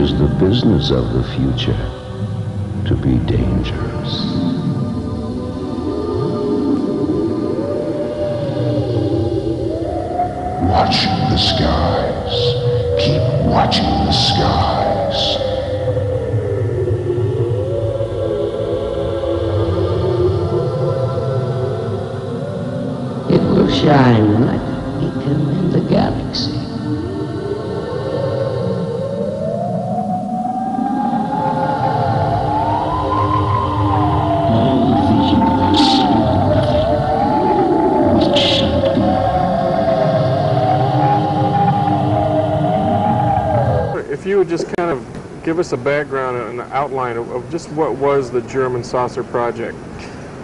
is the business of the future to be dangerous. Watch the skies. Keep watching the skies. It will shine like a beacon in the galaxy. All visions are nothing. What shall be? If you would just kind of give us a background and an outline of just what was the German saucer project,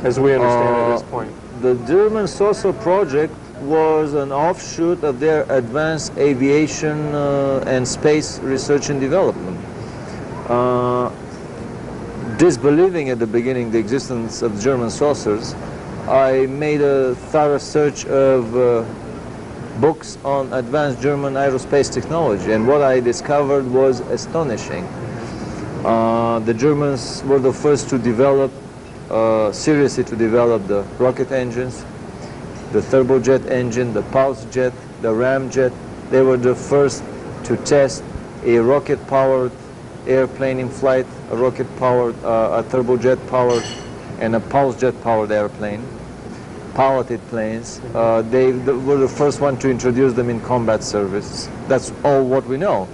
as we understand it at this point. The German saucer project was an offshoot of their advanced aviation and space research and development. Disbelieving at the beginning the existence of German saucers, I made a thorough search of books on advanced German aerospace technology, and what I discovered was astonishing. The Germans were the first to develop, seriously to develop the rocket engines, the turbojet engine, the pulse jet, the ramjet. They were the first to test a rocket-powered airplane in flight, a rocket-powered, a turbojet-powered, and a pulse jet-powered airplane, piloted planes. They were the first one to introduce them in combat service. That's all what we know.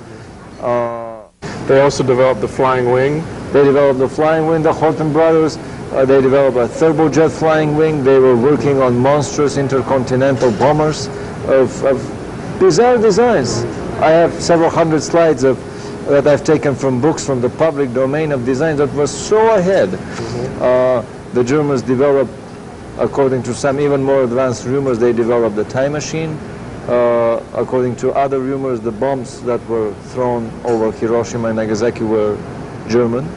They also developed the flying wing. They developed the flying wing, the Horten brothers. They developed a turbojet flying wing. They were working on monstrous intercontinental bombers of bizarre designs. I have several hundred slides that I've taken from books from the public domain of designs that were so ahead. The Germans developed, according to some even more advanced rumors, they developed the time machine. According to other rumors, the bombs that were thrown over Hiroshima and Nagasaki were German.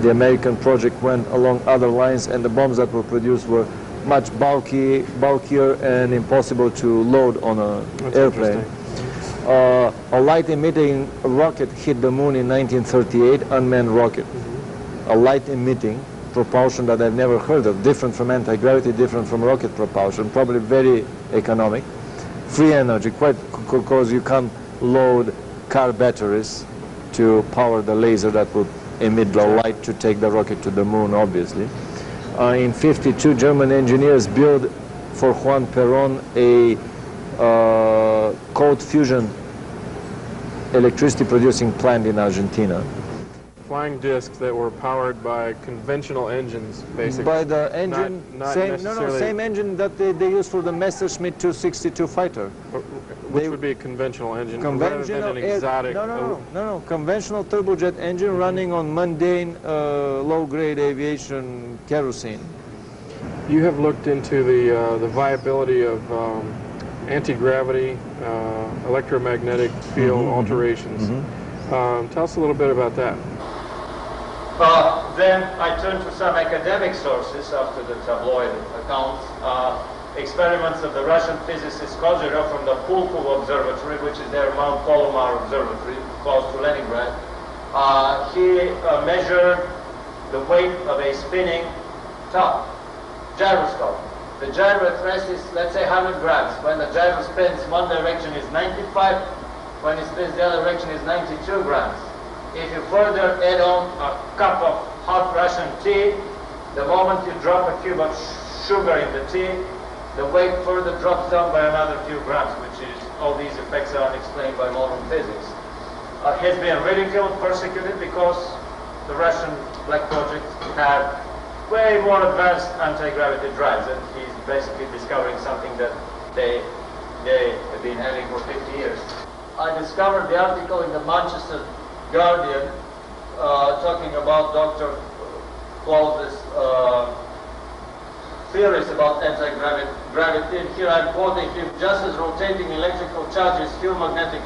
The American project went along other lines, and the bombs that were produced were much bulkier and impossible to load on an airplane. A light-emitting rocket hit the moon in 1938, unmanned rocket. A light-emitting propulsion that I've never heard of, different from anti-gravity, different from rocket propulsion, probably very economic. Free energy, quite because you can't load car batteries to power the laser that would emit the light to take the rocket to the moon, obviously. In '52, German engineers built for Juan Perón a cold fusion electricity producing plant in Argentina. Flying discs that were powered by conventional engines, basically. By the engine, not same engine that they used for the Messerschmitt 262 fighter. Which would be a conventional engine, rather than an exotic... No, conventional turbojet engine running on mundane, low-grade aviation kerosene. You have looked into the viability of anti-gravity, electromagnetic field alterations. Tell us a little bit about that. Then I turned to some academic sources after the tabloid accounts. Experiments of the Russian physicist Kozyrov from the Pulkovo Observatory, which is their Mount Kolomar Observatory, close to Leningrad. He measured the weight of a spinning top, gyroscope. The gyro at rest is, let's say, 100 grams. When the gyro spins one direction is 95, when it spins the other direction is 92 grams. If you further add on a cup of hot Russian tea, the moment you drop a cube of sugar in the tea, the weight further drops down by another few grams, which is, all these effects are unexplained by modern physics. He's been ridiculed, persecuted, because the Russian Black Project had way more advanced anti-gravity drives, and he's basically discovering something that they have been having for 50 years. I discovered the article in the Manchester Guardian talking about Dr. Claus's theories about anti-gravity, and here I'm quoting him: just as rotating electrical charges feel magnetic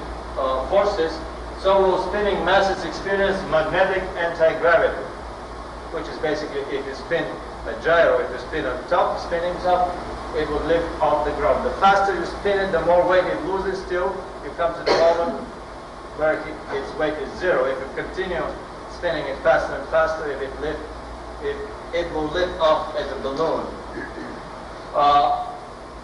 forces, so will spinning masses experience magnetic anti-gravity, which is basically, if you spin a gyro, if you spin a top, spinning top, it would lift off the ground. The faster you spin it, the more weight it loses till you come to the moment where its weight is 0. If you continue spinning it faster and faster, it will lift up as a balloon.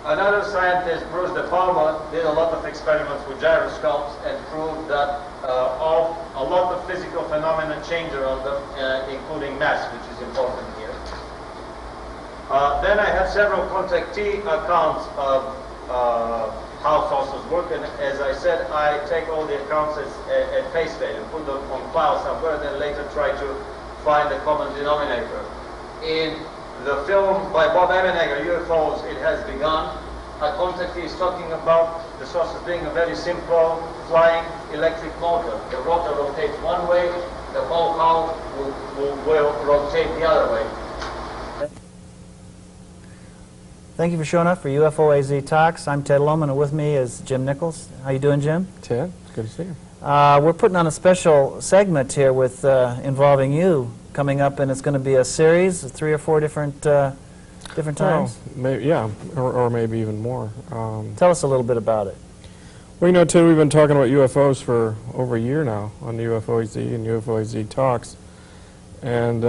Another scientist, Bruce De Palma, did a lot of experiments with gyroscopes and proved that a lot of physical phenomena change around them, including mass, which is important here. Then I had several contactee accounts of how saucers work, and as I said, I take all the accounts at face value, put them on file somewhere, and then later try to find the common denominator. In the film by Bob Emenegger, UFOs, It Has Begun, a contactee is talking about the saucers being a very simple flying electric motor. The rotor rotates one way, the whole hull will rotate the other way. Thank you for showing up for UFO AZ Talks. I'm Ted Lohman, and with me is Jim Nichols. How you doing, Jim? Ted, it's good to see you. We're putting on a special segment here with involving you coming up, and it's going to be a series of 3 or 4 different times. Well, yeah, or maybe even more. Tell us a little bit about it. Well, you know, Ted, we've been talking about UFOs for over a year now on UFO AZ and UFO AZ Talks, and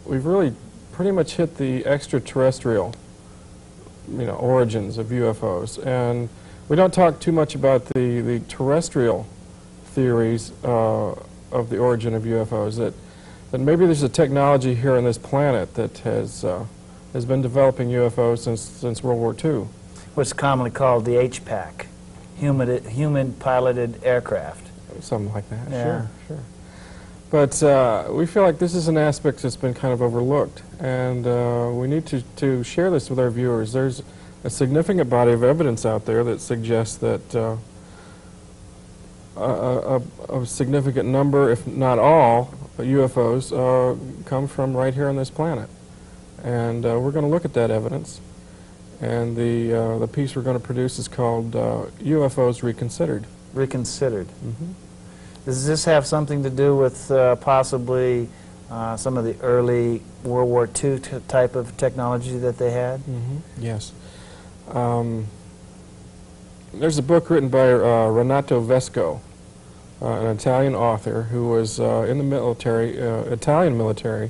we've really pretty much hit the extraterrestrial, origins of UFOs, and we don't talk too much about the terrestrial theories of the origin of UFOs. That maybe there's a technology here on this planet that has been developing UFOs since World War II. What's commonly called the HPAC, human-piloted aircraft. Something like that. Yeah. Sure. But we feel like this is an aspect that's been kind of overlooked, and we need to share this with our viewers. There's a significant body of evidence out there that suggests that a significant number, if not all, UFOs come from right here on this planet. And we're going to look at that evidence. And the piece we're going to produce is called UFOs Reconsidered. Reconsidered. Mm-hmm. Does this have something to do with possibly some of the early World War II type of technology that they had? Mm-hmm. Yes. There's a book written by Renato Vesco, an Italian author who was in the military, Italian military,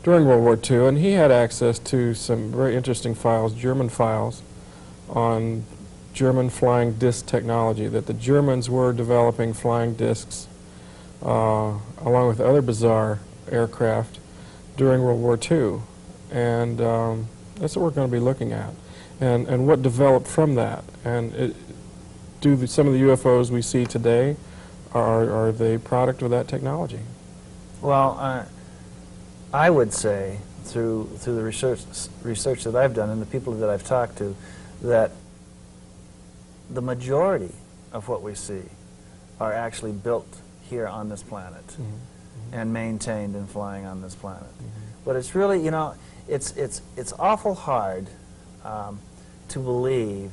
during World War II, and he had access to some very interesting files, German files, on German flying disc technology, that the Germans were developing flying discs along with other bizarre aircraft during World War II. And that's what we're going to be looking at. And what developed from that. And some of the UFOs we see today, are they product of that technology? Well, I would say, through the research that I've done and the people that I've talked to, that the majority of what we see are actually built here on this planet, mm-hmm. Mm-hmm. and maintained and flying on this planet. Mm-hmm. But it's really, it's awful hard to believe,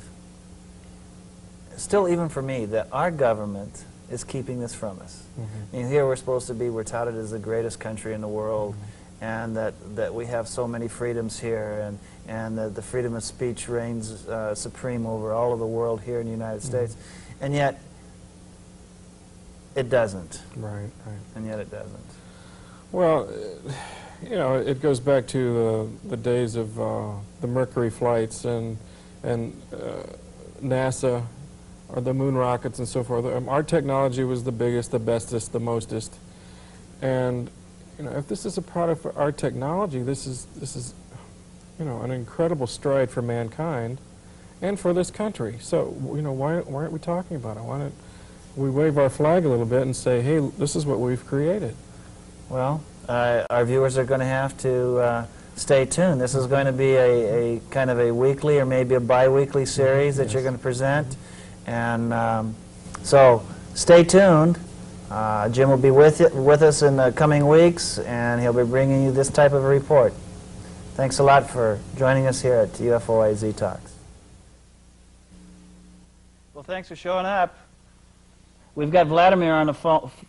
still even for me, that our government is keeping this from us. Mm-hmm. I mean, here we're touted as the greatest country in the world, mm-hmm. and that we have so many freedoms here, and that the freedom of speech reigns supreme over all of the world here in the United mm-hmm. States, and yet it doesn't. Right. And yet it doesn't. Well, it goes back to the days of the Mercury flights and NASA, or the moon rockets and so forth. Our technology was the biggest, the bestest, the mostest. And if this is a product of our technology, this is an incredible stride for mankind and for this country. So why aren't we talking about it? Why don't we wave our flag a little bit and say, hey, this is what we've created? Well, our viewers are going to have to stay tuned. This is going to be a kind of a weekly or maybe a bi-weekly series that you're going to present. And so stay tuned. Jim will be with us in the coming weeks, and he'll be bringing you this type of a report. Thanks a lot for joining us here at UFO AZ Talks. Well, thanks for showing up. We've got Vladimir on the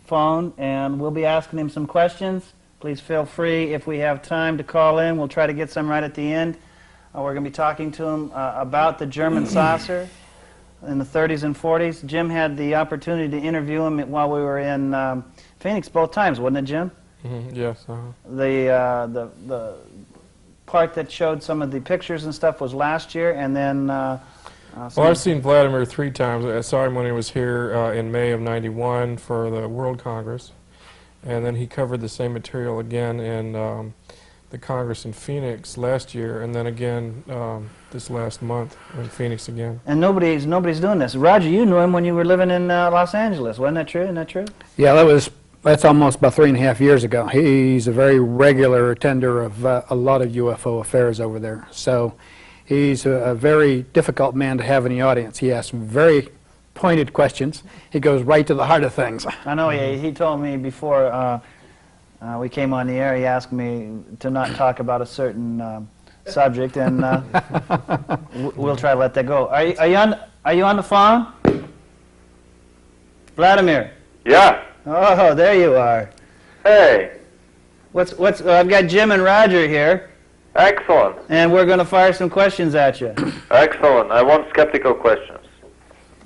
phone, and we'll be asking him some questions. Please feel free, if we have time, to call in. We'll try to get some right at the end. We're going to be talking to him about the German saucer. in the 30s and 40s. Jim had the opportunity to interview him while we were in Phoenix both times, wasn't it, Jim? Yes. The part that showed some of the pictures and stuff was last year, and then... well, I've seen Vladimir 3 times. I saw him when he was here in May of '91 for the World Congress, and then he covered the same material again in the Congress in Phoenix last year, and then again this last month in Phoenix again. And nobody's doing this. Roger, you knew him when you were living in Los Angeles, wasn't that true? Isn't that true? Yeah, that's almost about 3.5 years ago. He's a very regular attender of a lot of UFO affairs over there. So he's a very difficult man to have in the audience. He asks very pointed questions. He goes right to the heart of things. I know. He told me before we came on the air, he asked me to not talk about a certain subject, and we'll try to let that go. Are you on the phone? Vladimir? Yeah. Oh, there you are. Hey. I've got Jim and Roger here. Excellent. And we're going to fire some questions at you. Excellent. I want skeptical questions.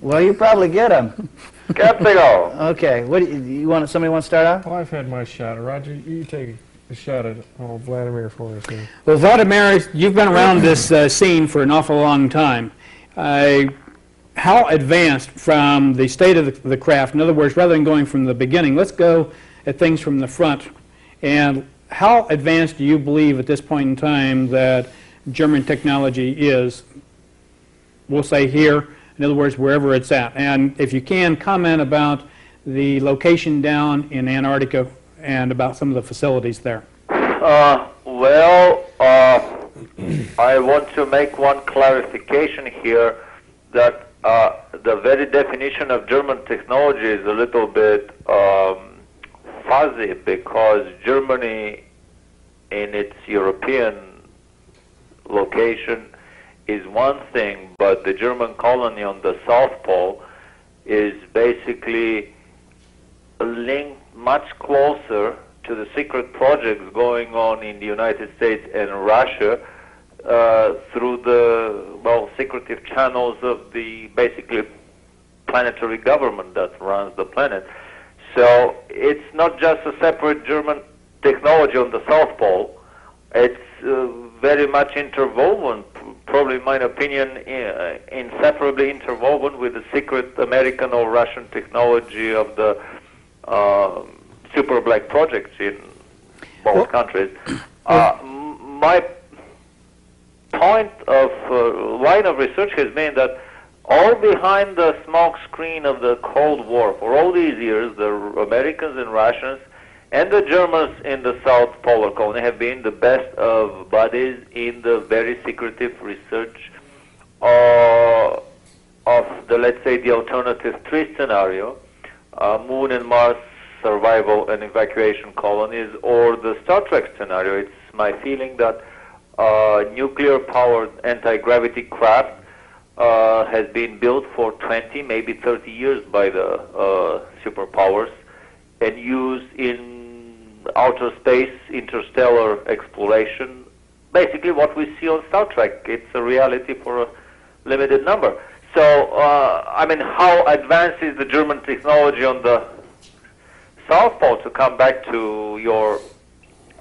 Well, you probably get them. Skeptical. Okay. What do you want? Somebody want to start off? Well, I've had my shot. Roger, you take a shot at Vladimir for us here. Well, Vladimir, you've been around this scene for an awful long time. How advanced from the state of the craft, in other words, rather than going from the beginning, let's go at things from the front. And how advanced do you believe at this point in time that German technology is, we'll say here, in other words, wherever it's at? And if you can, comment about the location down in Antarctica and about some of the facilities there. I want to make one clarification here that the very definition of German technology is a little bit fuzzy, because Germany in its European location is one thing, but the German colony on the South Pole is basically linked much closer to the secret projects going on in the United States and Russia through the, secretive channels of the basically planetary government that runs the planet. So it's not just a separate German technology on the South Pole. It's very much interwoven, probably in my opinion, inseparably interwoven with the secret American or Russian technology of the super black projects in both countries. My point of line of research has been that all behind the smoke screen of the Cold War for all these years, the Americans and Russians and the Germans in the South Polar colony have been the best of buddies in the very secretive research of the, let's say, the alternative 3 scenario, Moon and Mars survival and evacuation colonies, or the Star Trek scenario. It's my feeling that nuclear-powered anti-gravity craft has been built for 20, maybe 30 years by the superpowers and used in outer space, interstellar exploration. Basically what we see on Star Trek. It's a reality for a limited number. So, how advanced is the German technology on the South Pole? To come back to your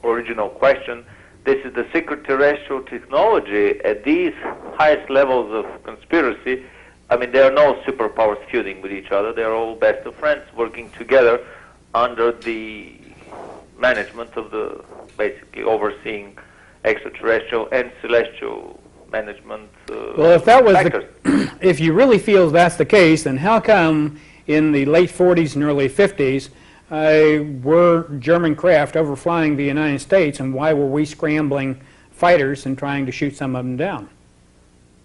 original question, this is the secret terrestrial technology at these highest levels of conspiracy. There are no superpowers feuding with each other. They're all best of friends working together under the management of the, basically overseeing extraterrestrial and celestial management. Well, if that was if you really feel that's the case, then how come in the late 40s and early 50s were German craft overflying the United States, and why were we scrambling fighters and trying to shoot some of them down?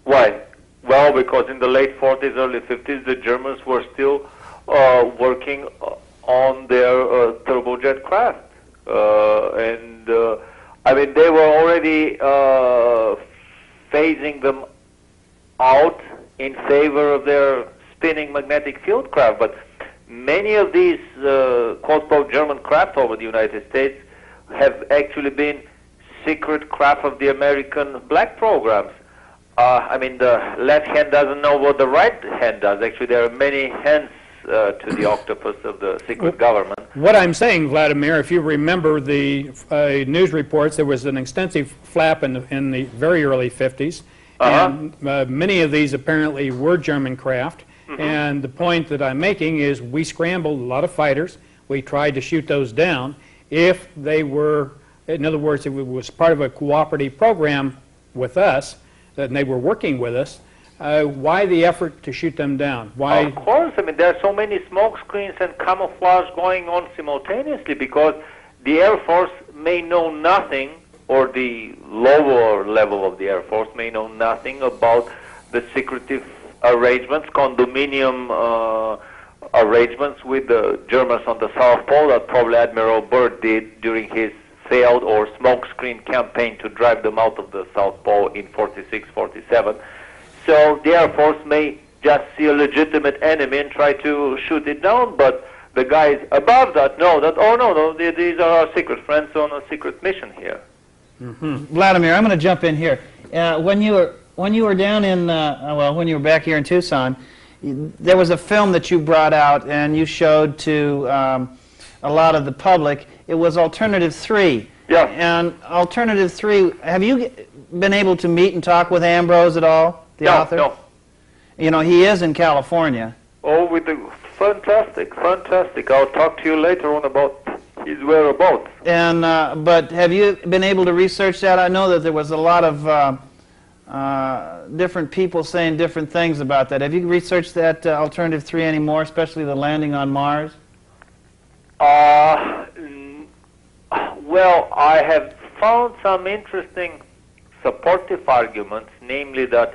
Why? Well, because in the late 40s, early 50s, the Germans were still working on their turbojet craft. They were already phasing them out in favor of their spinning magnetic field craft. But many of these quote-unquote German craft over the United States have actually been secret craft of the American black programs. I mean, the left hand doesn't know what the right hand does. Actually, there are many hands to the octopus of the secret government. What I'm saying, Vladimir, if you remember the news reports, there was an extensive flap in the very early 50s, and many of these apparently were German craft. And the point that I'm making is we scrambled a lot of fighters. We tried to shoot those down. If they were, in other words, if it was part of a cooperative program with us, and they were working with us, why the effort to shoot them down? Why? Of course, I mean, there are so many smoke screens and camouflage going on simultaneously because the Air Force may know nothing, or the lower level of the Air Force may know nothing about the secretive arrangements, condominium arrangements with the Germans on the South Pole that probably Admiral Byrd did during his failed or smokescreen campaign to drive them out of the South Pole in 46, 47. So the Air Force may just see a legitimate enemy and try to shoot it down, but the guys above that know that, oh no, these are our secret friends on a secret mission here. Vladimir, I'm going to jump in here. When you were down in, well, when you were back here in Tucson, there was a film that you brought out and you showed to a lot of the public. It was Alternative 3. Yeah. And Alternative 3, have you been able to meet and talk with Ambrose at all, the author? No. You know, he is in California. Oh, fantastic. I'll talk to you later on about his whereabouts. And but have you been able to research that? I know that there was a lot of different people saying different things about that. Have you researched that Alternative 3 anymore, especially the landing on Mars? Well, I have found some interesting supportive arguments, namely that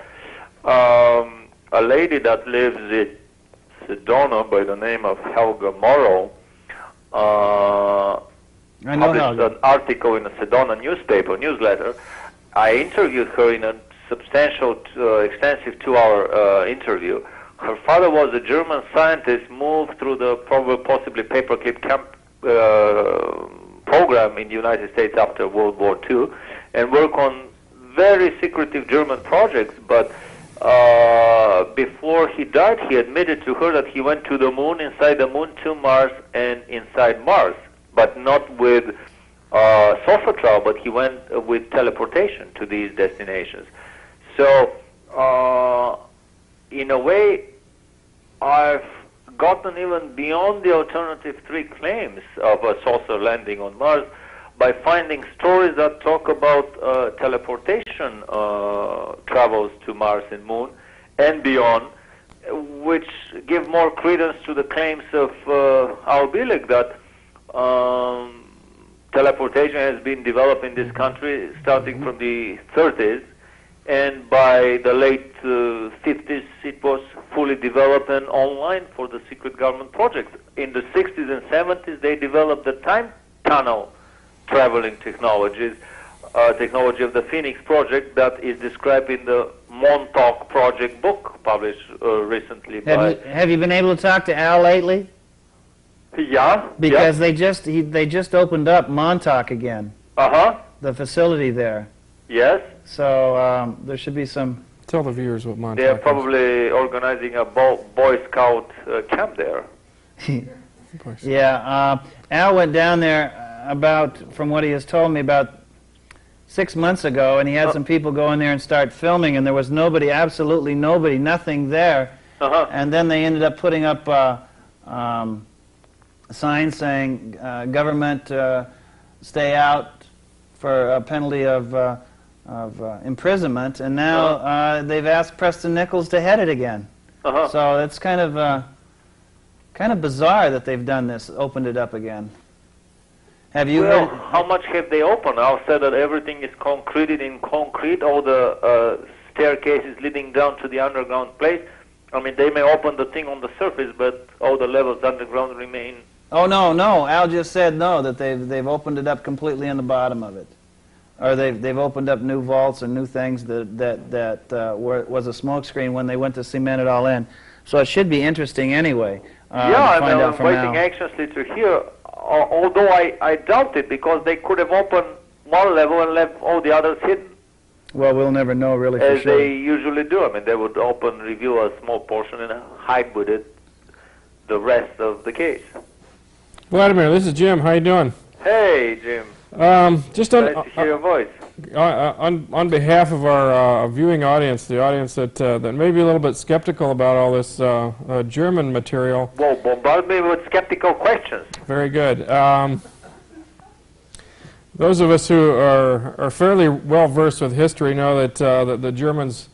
a lady that lives in Sedona by the name of Helga Morrow published an article in a Sedona newsletter. I interviewed her in a substantial, extensive 2-hour interview. Her father was a German scientist, moved through the possibly paperclip camp program in the United States after World War II, and worked on very secretive German projects, but before he died, he admitted to her that he went to the moon, inside the moon, to Mars, and inside Mars, but not with sulfur travel, but he went with teleportation to these destinations. So, in a way, I've gotten even beyond the Alternative 3 claims of a saucer landing on Mars by finding stories that talk about teleportation travels to Mars and Moon and beyond, which give more credence to the claims of Al Bielek that teleportation has been developed in this country starting from the 30s, and by the late 50s it was fully developed and online for the secret government projects. In the 60s and 70s they developed the time tunnel traveling technology of the Phoenix project that is described in the Montauk project book published recently by... Have you been able to talk to Al lately? Yeah. Because they just opened up Montauk again. The facility there. Yes. So there should be some... Tell the viewers what Montauk They're probably organizing a Boy Scout camp there. Yeah. Al went down there about, from what he has told me, about 6 months ago, and he had some people go in there and start filming, and there was nobody, absolutely nobody, nothing there. And then they ended up putting up a sign saying, government, stay out for a penalty of imprisonment, and now they've asked Preston Nichols to head it again. So it's kind of bizarre that they've done this, opened it up again. Have you? Well, how much have they opened? I'll say that everything is concreted in concrete. All the staircases leading down to the underground place. I mean, they may open the thing on the surface, but all the levels underground remain. Oh no! Al just said no, that they've opened it up completely in the bottom of it, or they've opened up new vaults and new things that was a smoke screen when they went to cement it all in. So it should be interesting anyway. Yeah, I'm waiting anxiously to hear. Although I doubt it, because they could have opened one level and left all the others hidden. Well, we'll never know really for as sure. they usually do. I mean, they would open review a small portion and hide with it the rest of the case. Vladimir, this is Jim. How you doing? Hey, Jim. Just Nice to hear your voice. on behalf of our viewing audience, the audience that may be a little bit skeptical about all this German material. Well, bombard me with skeptical questions. Very good. Those of us who are fairly well versed with history know that the Germans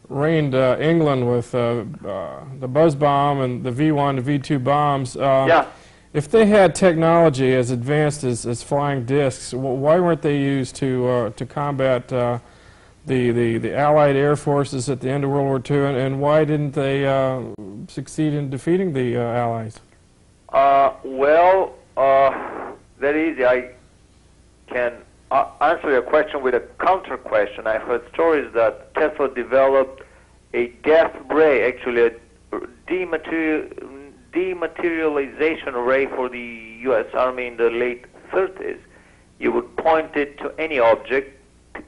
reigned England with the buzz bomb and the V1 to V2 bombs. Yeah. If they had technology as advanced as flying discs, why weren't they used to combat the Allied air forces at the end of World War II, and why didn't they succeed in defeating the Allies? Very easy. I can answer your question with a counter question. I've heard stories that Tesla developed a death ray, actually a dematerialization ray for the U.S. Army in the late 30s. You would point it to any object,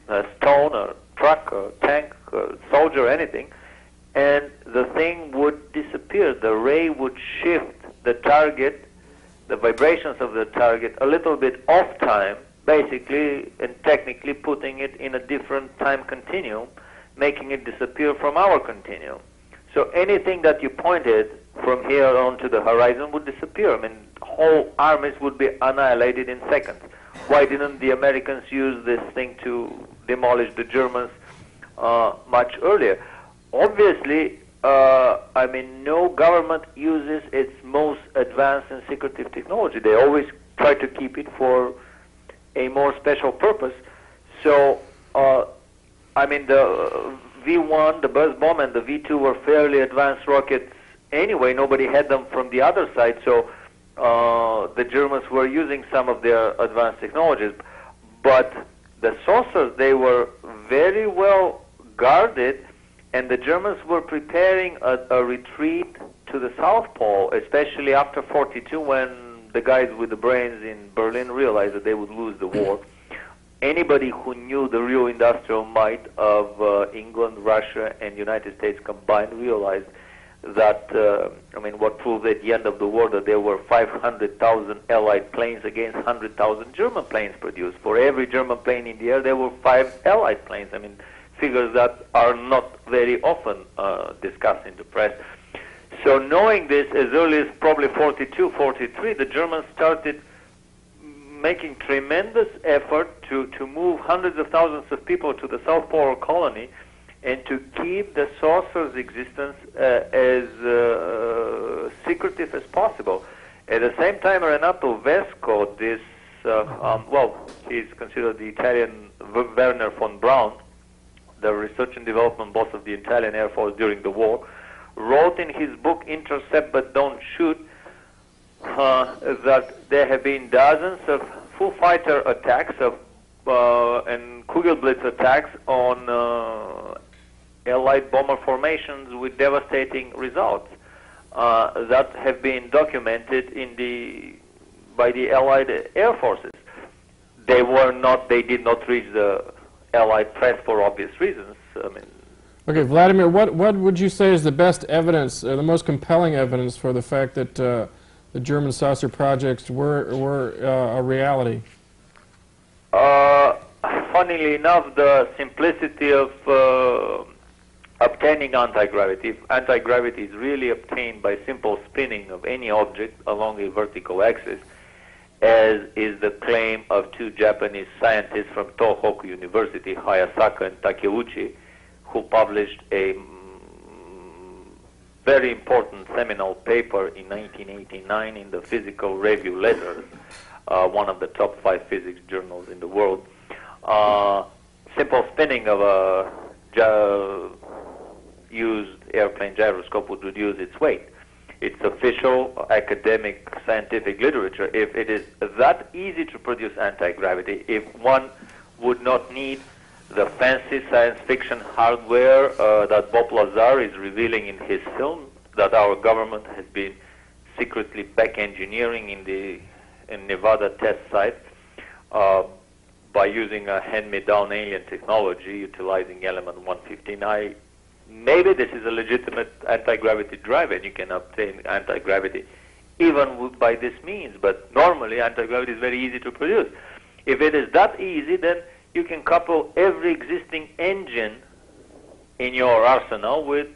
a stone, a truck, a tank, a soldier, anything, and the thing would disappear. The ray would shift the target, the vibrations of the target, a little bit off time, basically and technically putting it in a different time continuum, making it disappear from our continuum. So anything that you pointed from here on to the horizon would disappear. I mean, whole armies would be annihilated in seconds. Why didn't the Americans use this thing to demolish the Germans much earlier? Obviously, I mean, no government uses its most advanced and secretive technology. They always try to keep it for a more special purpose. So, I mean, the V1, the buzz bomb, and the V2 were fairly advanced rockets anyway. Nobody had them from the other side, so the Germans were using some of their advanced technologies. But the saucers, they were very well guarded, and the Germans were preparing a retreat to the South Pole, especially after 42, when the guys with the brains in Berlin realized that they would lose the war. Anybody who knew the real industrial might of England, Russia, and United States combined realized that, I mean, what proved at the end of the war that there were 500,000 Allied planes against 100,000 German planes produced. For every German plane in the air, there were 5 Allied planes. I mean, figures that are not very often discussed in the press. So knowing this, as early as probably 42, 43, the Germans started making tremendous effort to move hundreds of thousands of people to the South Polar colony and to keep the saucer's existence as secretive as possible. At the same time, Renato Vesco, this, well, he's considered the Italian Werner von Braun, the research and development boss of the Italian Air Force during the war, wrote in his book Intercept But Don't Shoot that there have been dozens of full fighter attacks and Kugelblitz attacks on Allied bomber formations with devastating results that have been documented by the Allied air forces. They did not reach the Allied press for obvious reasons. I mean, okay, Vladimir, what would you say is the best evidence, the most compelling evidence for the fact that the German saucer projects were a reality? Funnily enough, the simplicity of obtaining anti-gravity. If anti-gravity is really obtained by simple spinning of any object along a vertical axis, as is the claim of 2 Japanese scientists from Tohoku University, Hayasaka and Takeuchi, who published a very important seminal paper in 1989 in the Physical Review Letters, one of the top 5 physics journals in the world. Simple spinning of a used airplane gyroscope would reduce its weight. It's official academic scientific literature. If it is that easy to produce anti-gravity, if one would not need the fancy science fiction hardware that Bob Lazar is revealing in his film, that our government has been secretly back engineering in Nevada test site, by using a hand-me-down alien technology utilizing element 115. Maybe this is a legitimate anti-gravity drive and you can obtain anti-gravity even by this means, but normally anti-gravity is very easy to produce. If it is that easy, then you can couple every existing engine in your arsenal with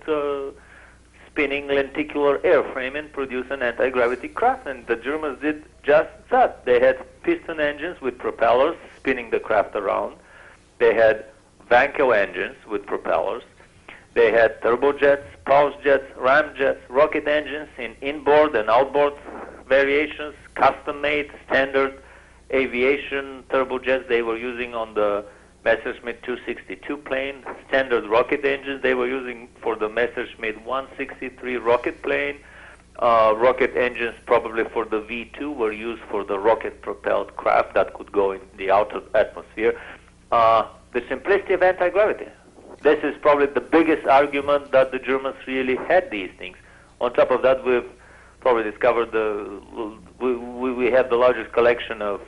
spinning lenticular airframe and produce an anti-gravity craft, and the Germans did just that. They had piston engines with propellers spinning the craft around. They had Wankel engines with propellers. They had turbojets, pulse jets, ramjets, rocket engines in inboard and outboard variations, custom-made, standard aviation turbojets they were using on the Messerschmitt 262 plane, standard rocket engines they were using for the Messerschmitt 163 rocket plane. Rocket engines probably for the V2 were used for the rocket-propelled craft that could go in the outer atmosphere. The simplicity of anti-gravity. This is probably the biggest argument that the Germans really had these things. On top of that, we've probably discovered we have the largest collection of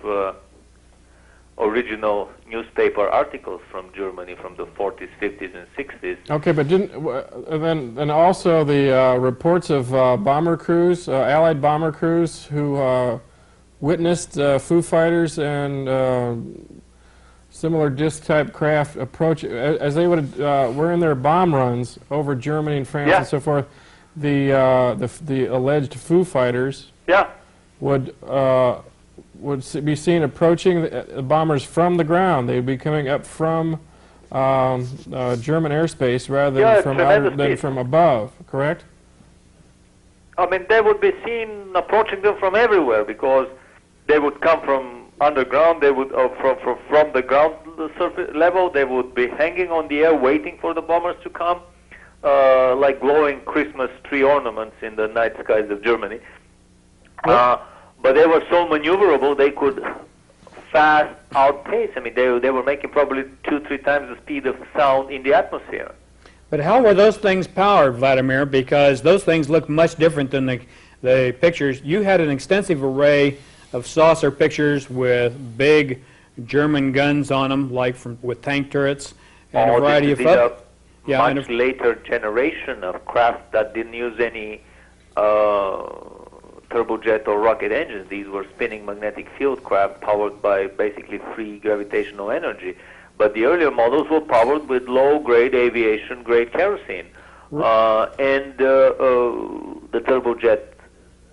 original newspaper articles from Germany from the 40s, 50s, and 60s. Okay, but then also the reports of bomber crews, Allied bomber crews, who witnessed Foo Fighters and similar disc-type craft approach as they would were in their bomb runs over Germany and France and so forth. The alleged Foo Fighters would be seen approaching the bombers from the ground. They'd be coming up from German airspace rather than from above. Correct? I mean, they would be seen approaching them from everywhere because they would come from underground. They would from the ground surface level. They would be hanging on the air, waiting for the bombers to come, like glowing Christmas tree ornaments in the night skies of Germany. But they were so maneuverable, they could fast outpace. I mean, they were making probably 2-3 times the speed of sound in the atmosphere. But how were those things powered, Vladimir? Because those things look much different than the pictures. You had an extensive array of saucer pictures with big German guns on them, like with tank turrets and a variety of other. Yeah, much later generation of craft that didn't use any turbojet or rocket engines. These were spinning magnetic field craft powered by basically free gravitational energy. But the earlier models were powered with low-grade aviation-grade kerosene. And the turbojet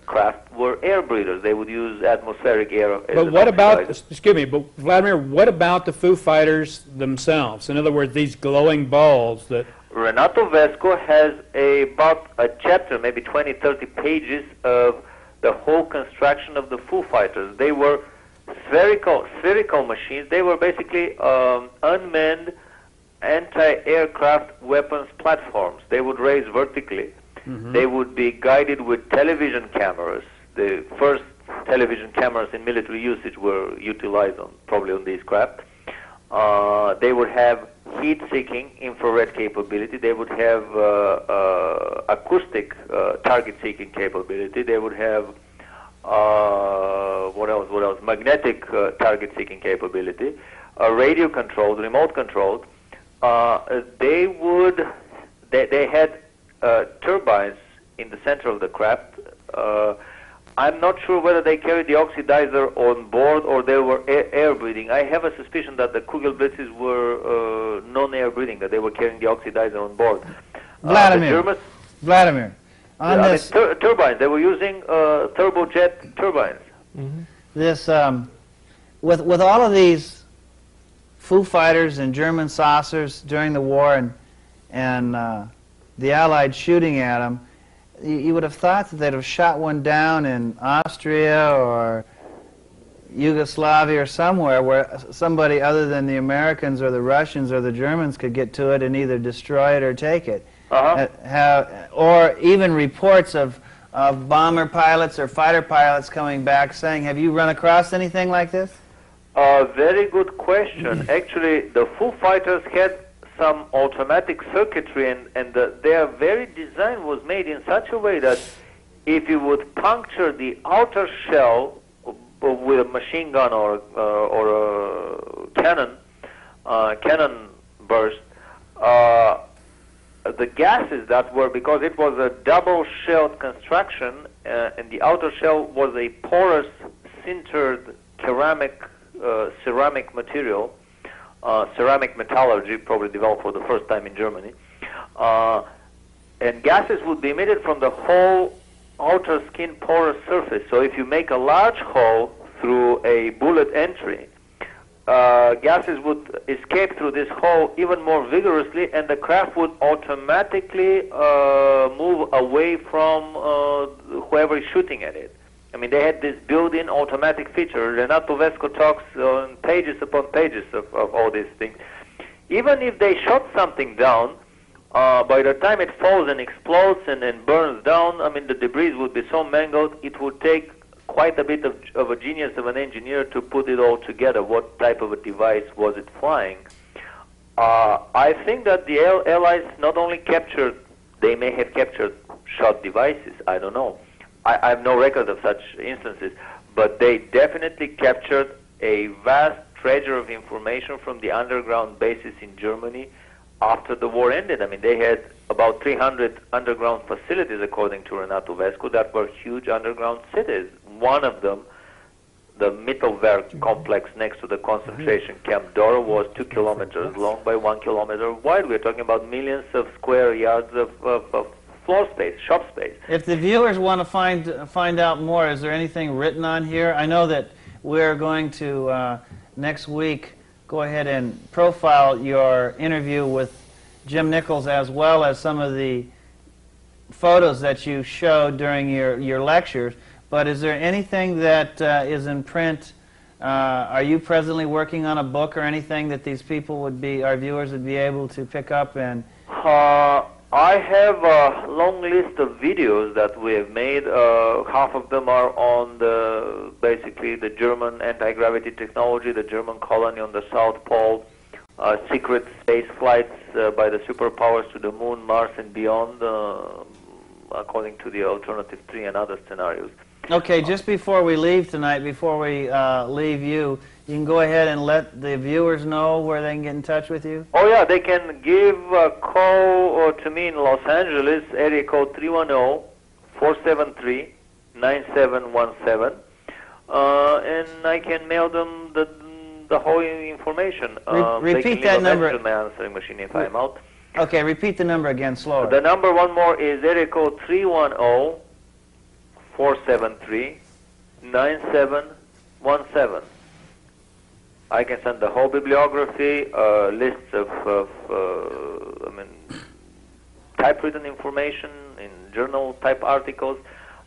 craft were air breathers. They would use atmospheric air as But what about, excuse me, but Vladimir, what about the Foo Fighters themselves? In other words, these glowing balls that... Renato Vesco has about a chapter, maybe 20, 30 pages of the whole construction of the Foo Fighters. They were spherical machines. They were basically unmanned anti-aircraft weapons platforms. They would raise vertically. They would be guided with television cameras. The first television cameras in military usage were utilized probably on these craft. They would have heat-seeking infrared capability. They would have acoustic target-seeking capability. They would have what else? Magnetic target-seeking capability. Radio-controlled, remote-controlled. They had turbines in the center of the craft. I'm not sure whether they carried the oxidizer on board or they were air breathing. I have a suspicion that the Kugelblitzes were non-air breathing, that they were carrying the oxidizer on board. Vladimir, on this turbines, they were using turbojet turbines. This with all of these Foo Fighters and German saucers during the war and the Allied shooting at them, you would have thought that they'd have shot one down in Austria or Yugoslavia or somewhere where somebody other than the Americans or the Russians or the Germans could get to it and either destroy it or take it. Or even reports of bomber pilots or fighter pilots coming back saying, have you run across anything like this? Very good question. Actually, the Foo Fighters had some automatic circuitry, and their very design was made in such a way that if you would puncture the outer shell with a machine gun or a cannon burst, the gases that were, because it was a double-shelled construction, and the outer shell was a porous, sintered ceramic material, ceramic metallurgy, probably developed for the first time in Germany, and gases would be emitted from the whole outer skin porous surface. So if you make a large hole through a bullet entry, gases would escape through this hole even more vigorously, and the craft would automatically move away from whoever is shooting at it. I mean, they had this built-in automatic feature. Renato Vesco talks on pages upon pages of all these things. Even if they shot something down, by the time it falls and explodes and burns down, I mean, the debris would be so mangled, it would take quite a bit of a genius of an engineer to put it all together. What type of a device was it flying? I think that the Allies not only captured, they may have captured shot devices, I don't know. I have no record of such instances, but they definitely captured a vast treasure of information from the underground bases in Germany after the war ended. I mean, they had about 300 underground facilities, according to Renato Vesco, that were huge underground cities. One of them, the Mittelwerk complex next to the concentration camp Dora, was 2 kilometers long by 1 kilometer wide. We're talking about millions of square yards of floor space, shop space. If the viewers want to find out more, is there anything written on here? I know that we're going to, next week, go ahead and profile your interview with Jim Nichols, as well as some of the photos that you showed during your lectures. But is there anything that is in print? Are you presently working on a book or anything that these people would be, our viewers would be able to pick up and? I have a long list of videos that we have made. Half of them are on basically the German anti-gravity technology, the German colony on the South Pole, secret space flights by the superpowers to the Moon, Mars, and beyond, according to the Alternative 3 and other scenarios. Okay, just before we leave tonight, before we leave you, you can go ahead and let the viewers know where they can get in touch with you? Oh yeah, they can give a call to me in Los Angeles, area code 310-473-9717, and I can mail them the whole information. Repeat that number. They can leave a message on my answering machine if I'm out. Okay, repeat the number again, slower. The number one more is area code 310-473-9717. I can send the whole bibliography, lists of typewritten information in journal type articles,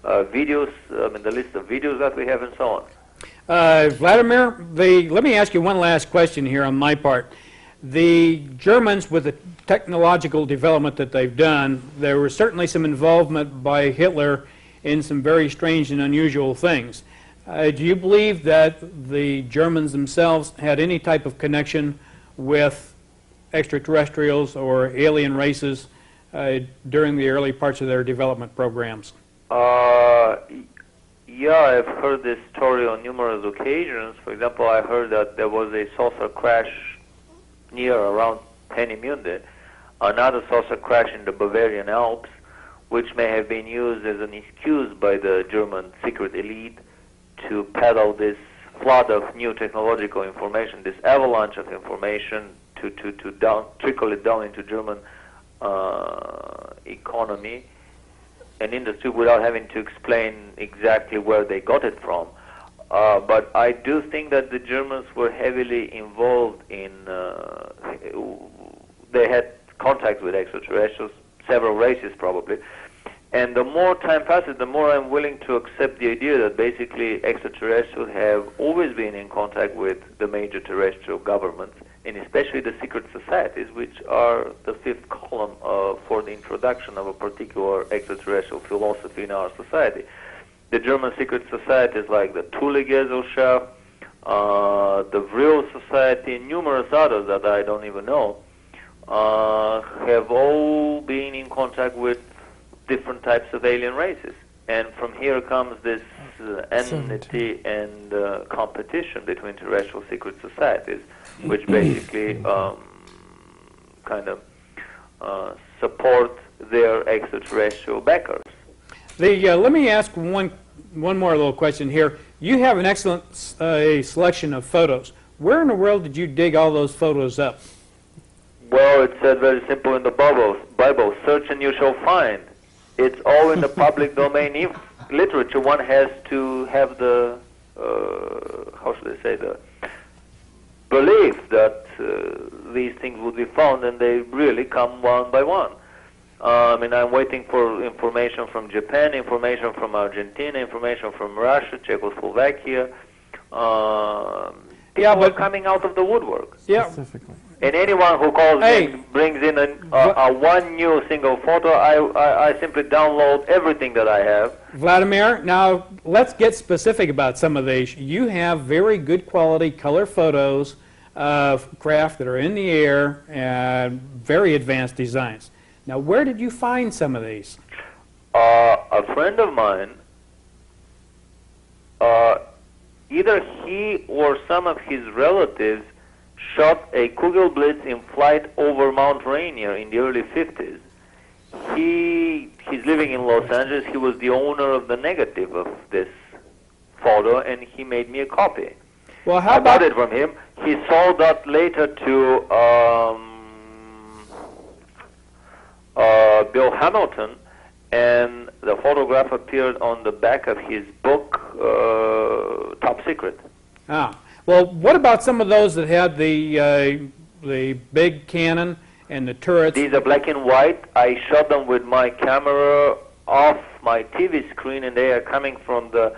videos, the list of videos that we have, and so on. Vladimir, let me ask you one last question here on my part. The Germans, with the technological development that they've done, there was certainly some involvement by Hitler in some very strange and unusual things. Do you believe that the Germans themselves had any type of connection with extraterrestrials or alien races during the early parts of their development programs? Yeah, I've heard this story on numerous occasions. For example, I heard that there was a saucer crash around Peenemünde, another saucer crash in the Bavarian Alps, which may have been used as an excuse by the German secret elite to peddle this flood of new technological information, this avalanche of information to trickle it down into German economy and industry without having to explain exactly where they got it from. But I do think that the Germans were heavily involved in, they had contact with extraterrestrials, several races probably. And the more time passes, the more I'm willing to accept the idea that basically extraterrestrials have always been in contact with the major terrestrial governments, and especially the secret societies, which are the fifth column for the introduction of a particular extraterrestrial philosophy in our society. The German secret societies like the Thule Gesellschaft, the Vril Society, and numerous others that I don't even know, have all been in contact with different types of alien races. And from here comes this enmity and competition between terrestrial secret societies, which basically kind of support their extraterrestrial backers. Let me ask one more little question here. You have an excellent selection of photos. Where in the world did you dig all those photos up? Well, it said very simple in the Bible, search and you shall find. It's all in the public domain literature. One has to have the, how should I say, the belief that these things would be found, and they really come one by one. I mean, I'm waiting for information from Japan, information from Argentina, information from Russia, Czechoslovakia. People are coming out of the woodwork. Yeah. And anyone who calls me brings in a one new single photo, I simply download everything that I have. Vladimir, now let's get specific about some of these. You have very good quality color photos of craft that are in the air and very advanced designs. Now, where did you find some of these? A friend of mine, either he or some of his relatives shot a Kugelblitz in flight over Mount Rainier in the early 50s. He's living in Los Angeles. He was the owner of the negative of this photo, and he made me a copy. Well, I bought it from him. He sold that later to Bill Hamilton, and the photograph appeared on the back of his book, Top Secret. Ah. Well, what about some of those that had the big cannon and the turrets? These are black and white. I shot them with my camera off my TV screen, and they are coming from the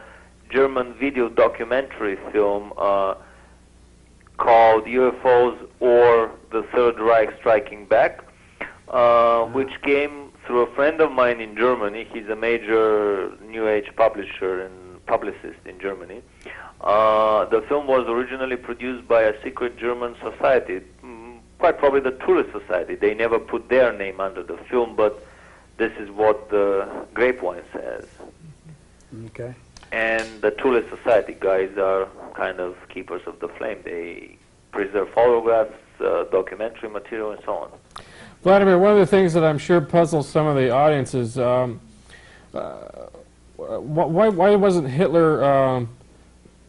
German video documentary film called UFOs or the Third Reich Striking Back, which came through a friend of mine in Germany. He's a major New Age publisher and publicist in Germany. The film was originally produced by a secret German society, quite probably the Tourist Society. They never put their name under the film, but this is what the grapevine says. Okay. And the Tourist Society guys are kind of keepers of the flame. They preserve photographs, documentary material, and so on. Vladimir, one of the things that I'm sure puzzles some of the audience is why wasn't Hitler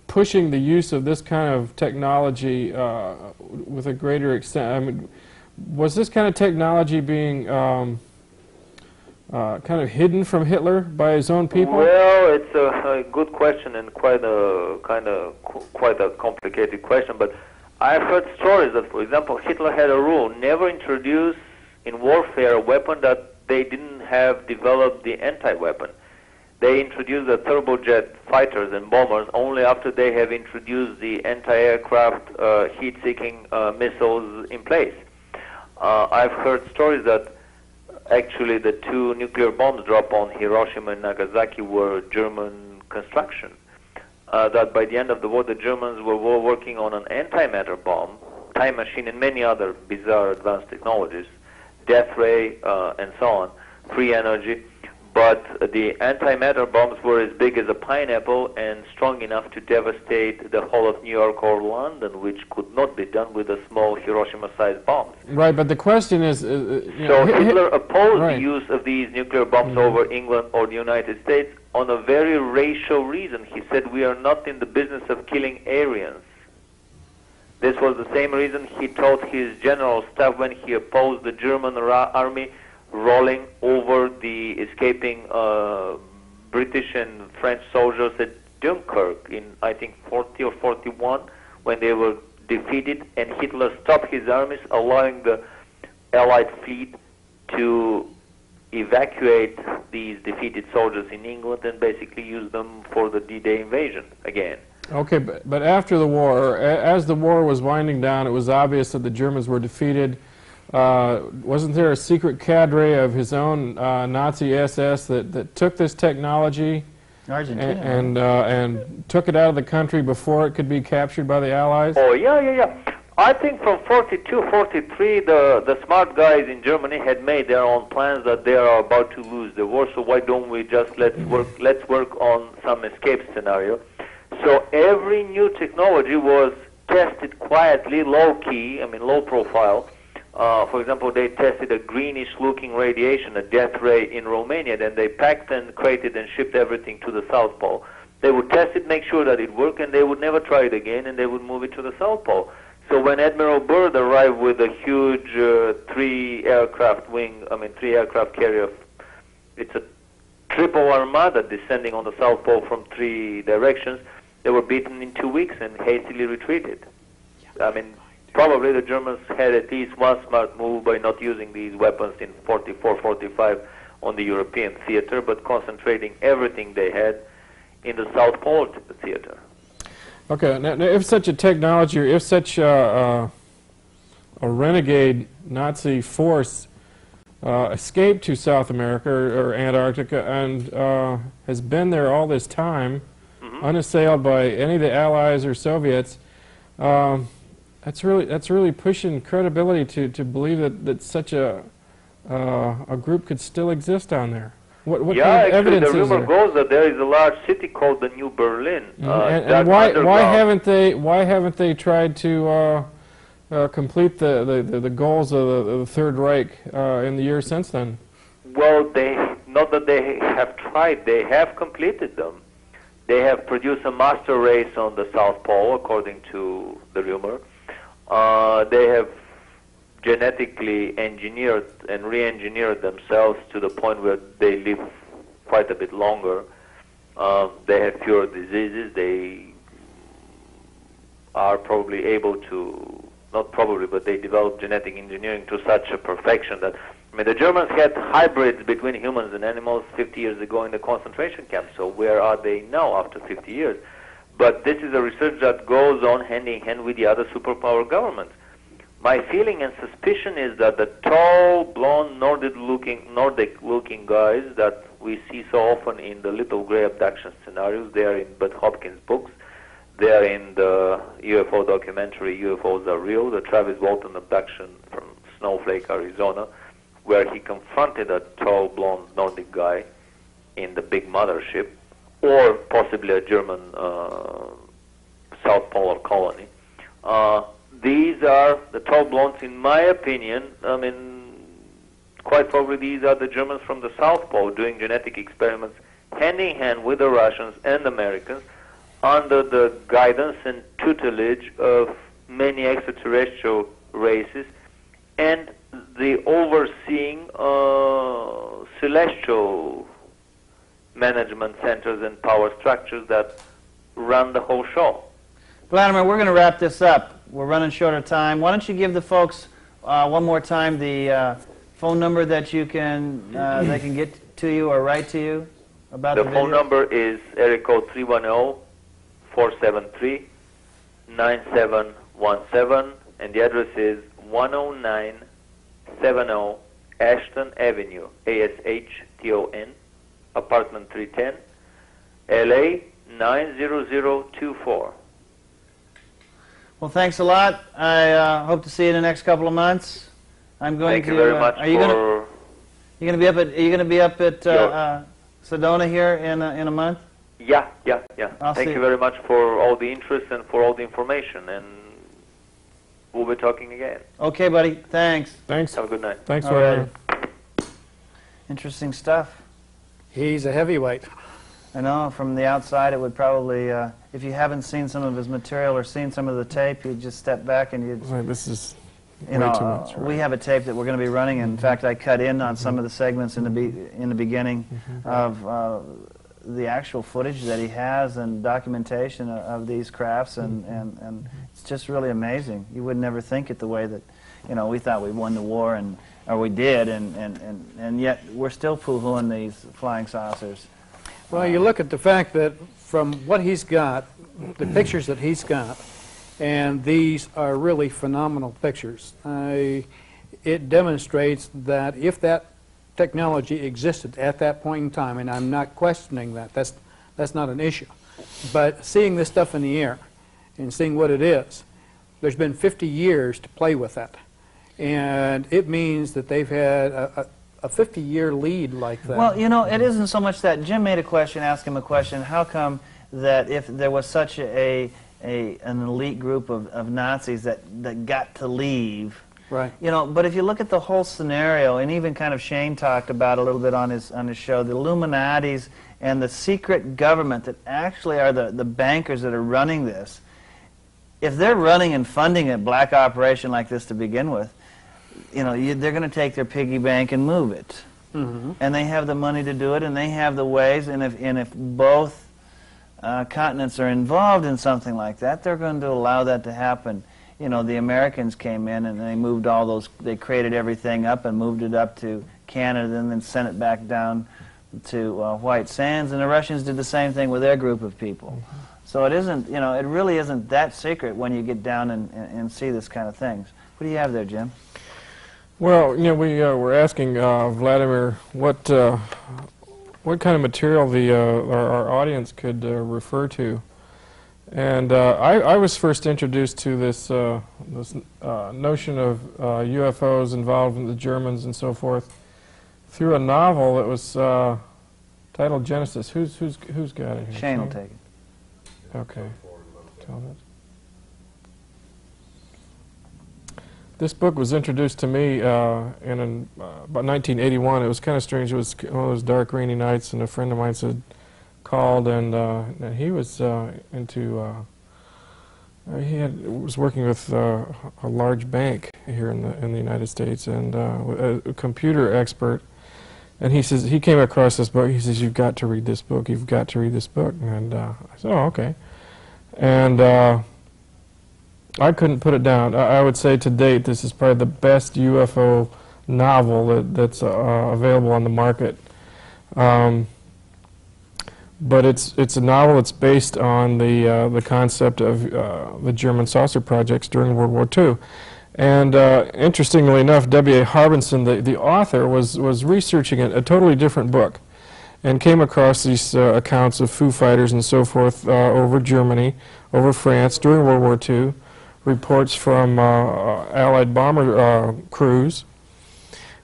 pushing the use of this kind of technology with a greater extent? I mean, was this kind of technology being kind of hidden from Hitler by his own people? Well, it's a good question and quite a complicated question. But I've heard stories that, for example, Hitler had a rule: never introduce in warfare a weapon that they didn't have developed the anti-weapon. They introduced the turbojet fighters and bombers only after they have introduced the anti-aircraft heat-seeking missiles in place. I've heard stories that actually the two nuclear bombs dropped on Hiroshima and Nagasaki were German construction. That by the end of the war, the Germans were working on an antimatter bomb, time machine, and many other bizarre advanced technologies, death ray, and so on, free energy. But the antimatter bombs were as big as a pineapple and strong enough to devastate the whole of New York or London, which could not be done with a small Hiroshima-sized bombs. Right, but the question is... so Hitler opposed the use of these nuclear bombs over England or the United States on a very racial reason. He said, we are not in the business of killing Aryans. This was the same reason he told his general staff when he opposed the German army rolling over the escaping British and French soldiers at Dunkirk in, I think, 40 or 41, when they were defeated, and Hitler stopped his armies, allowing the Allied fleet to evacuate these defeated soldiers in England and basically use them for the D-Day invasion again. Okay, but after the war, as the war was winding down, it was obvious that the Germans were defeated. Wasn't there a secret cadre of his own Nazi SS that took this technology and took it out of the country before it could be captured by the Allies? Oh, yeah. I think from 42, 43, the smart guys in Germany had made their own plans that they are about to lose the war. So why don't we just let's work on some escape scenario? So every new technology was tested quietly, low key. I mean low profile. For example, they tested a greenish-looking radiation, a death ray, in Romania. Then they packed and crated and shipped everything to the South Pole. They would test it, make sure that it worked, and they would never try it again, and they would move it to the South Pole. So when Admiral Byrd arrived with a huge three aircraft carrier, it's a triple armada descending on the South Pole from 3 directions, they were beaten in 2 weeks and hastily retreated. I mean, probably the Germans had at least one smart move by not using these weapons in 44, 45 on the European theater, but concentrating everything they had in the South Pole theater. Okay, now if such a technology, or if such a renegade Nazi force escaped to South America or Antarctica and has been there all this time, unassailed by any of the Allies or Soviets, that's really pushing credibility to believe that such a group could still exist down there. What kind of evidence the rumor is there? goes that there is a large city called the New Berlin. And why haven't they tried to complete the goals of the Third Reich in the years since then? Well, not that they have tried, they have completed them. They have produced a master race on the South Pole, according to the rumor. They have genetically engineered and re-engineered themselves to the point where they live quite a bit longer. They have fewer diseases. They are probably able to, not probably, but they develop genetic engineering to such a perfection that, I mean, the Germans had hybrids between humans and animals 50 years ago in the concentration camp, so where are they now after 50 years? But this is a research that goes on hand in hand with the other superpower governments. My feeling and suspicion is that the tall, blonde, Nordic-looking guys that we see so often in the little gray abduction scenarios, they are in Bud Hopkins' books, they are in the UFO documentary UFOs Are Real, the Travis Walton abduction from Snowflake, Arizona, where he confronted a tall, blonde Nordic guy in the big mothership, or possibly a German South Polar colony. These are the tall blondes, in my opinion. I mean, quite probably these are the Germans from the South Pole doing genetic experiments hand in hand with the Russians and Americans under the guidance and tutelage of many extraterrestrial races and the overseeing celestial management centers and power structures that run the whole show. Vladimir, we're going to wrap this up. We're running short of time. Why don't you give the folks one more time the phone number that you can they can get to you or write to you about the video? phone number is area code 310-473-9717, and the address is 10970 Ashton Avenue, Ashton, apartment 310, LA 90024. Well, thanks a lot. I hope to see you in the next couple of months. I'm going Thank you very much are you going to be up at Sedona here in a month? Yeah. I'll Thank see you very much for all the interest and for all the information, and we'll be talking again. Okay, buddy. Thanks. Thanks. Have a good night. Thanks, All right. Vladimir. Interesting stuff. He's a heavyweight. I know from the outside it would probably, if you haven't seen some of his material or seen some of the tape, you'd just step back and you'd, Right, this is you way know, too much. Right? we have a tape that we're going to be running. In fact, I cut in on some of the segments in the beginning of the actual footage that he has and documentation of these crafts, and it's just really amazing. You would never think it the way that, you know, we thought we won the war, or we did, and yet we're still poo-hooing these flying saucers. Well, you look at the fact that from what he's got, the pictures that he's got, and these are really phenomenal pictures. It demonstrates that if that technology existed at that point in time, and I'm not questioning that, that's not an issue, but seeing this stuff in the air and seeing what it is, there's been 50 years to play with that. And it means that they've had a 50-year lead like that. Well, you know, it isn't so much that. Jim made a question, asked him a question, how come that if there was such an elite group of Nazis that got to leave, right. You know, but if you look at the whole scenario, and even kind of Shane talked about a little bit on his show, the Illuminatis and the secret government that actually are the bankers that are running this, if they're running and funding a black operation like this to begin with, you know, they're going to take their piggy bank and move it. Mm-hmm. And they have the money to do it, and they have the ways, and if both continents are involved in something like that, they're going to allow that to happen. You know, the Americans came in and they moved all those, they created everything up and moved it up to Canada and then sent it back down to White Sands, and the Russians did the same thing with their group of people. Mm-hmm. So it isn't, you know, it really isn't that secret when you get down and see this kind of things. What do you have there, Jim? Well, you know, we were asking Vladimir what kind of material our audience could refer to, and I was first introduced to this notion of UFOs involved in the Germans and so forth through a novel that was titled Genesis. Who's got it here? Shane will take it. Okay. Tell that. This book was introduced to me about 1981. It was kind of strange. It was one of those dark, rainy nights, and a friend of mine said, called, and he was into. He was working with a large bank here in the United States, and a computer expert. And he says he came across this book. He says, "You've got to read this book. You've got to read this book." And I said, "Oh, okay." And I couldn't put it down. I would say to date, this is probably the best UFO novel that's available on the market. But it's a novel that's based on the concept of the German saucer projects during World War II. And interestingly enough, W.A. Harbinson, the author, was researching a totally different book, and came across these accounts of Foo Fighters and so forth over Germany, over France during World War II, reports from Allied bomber crews,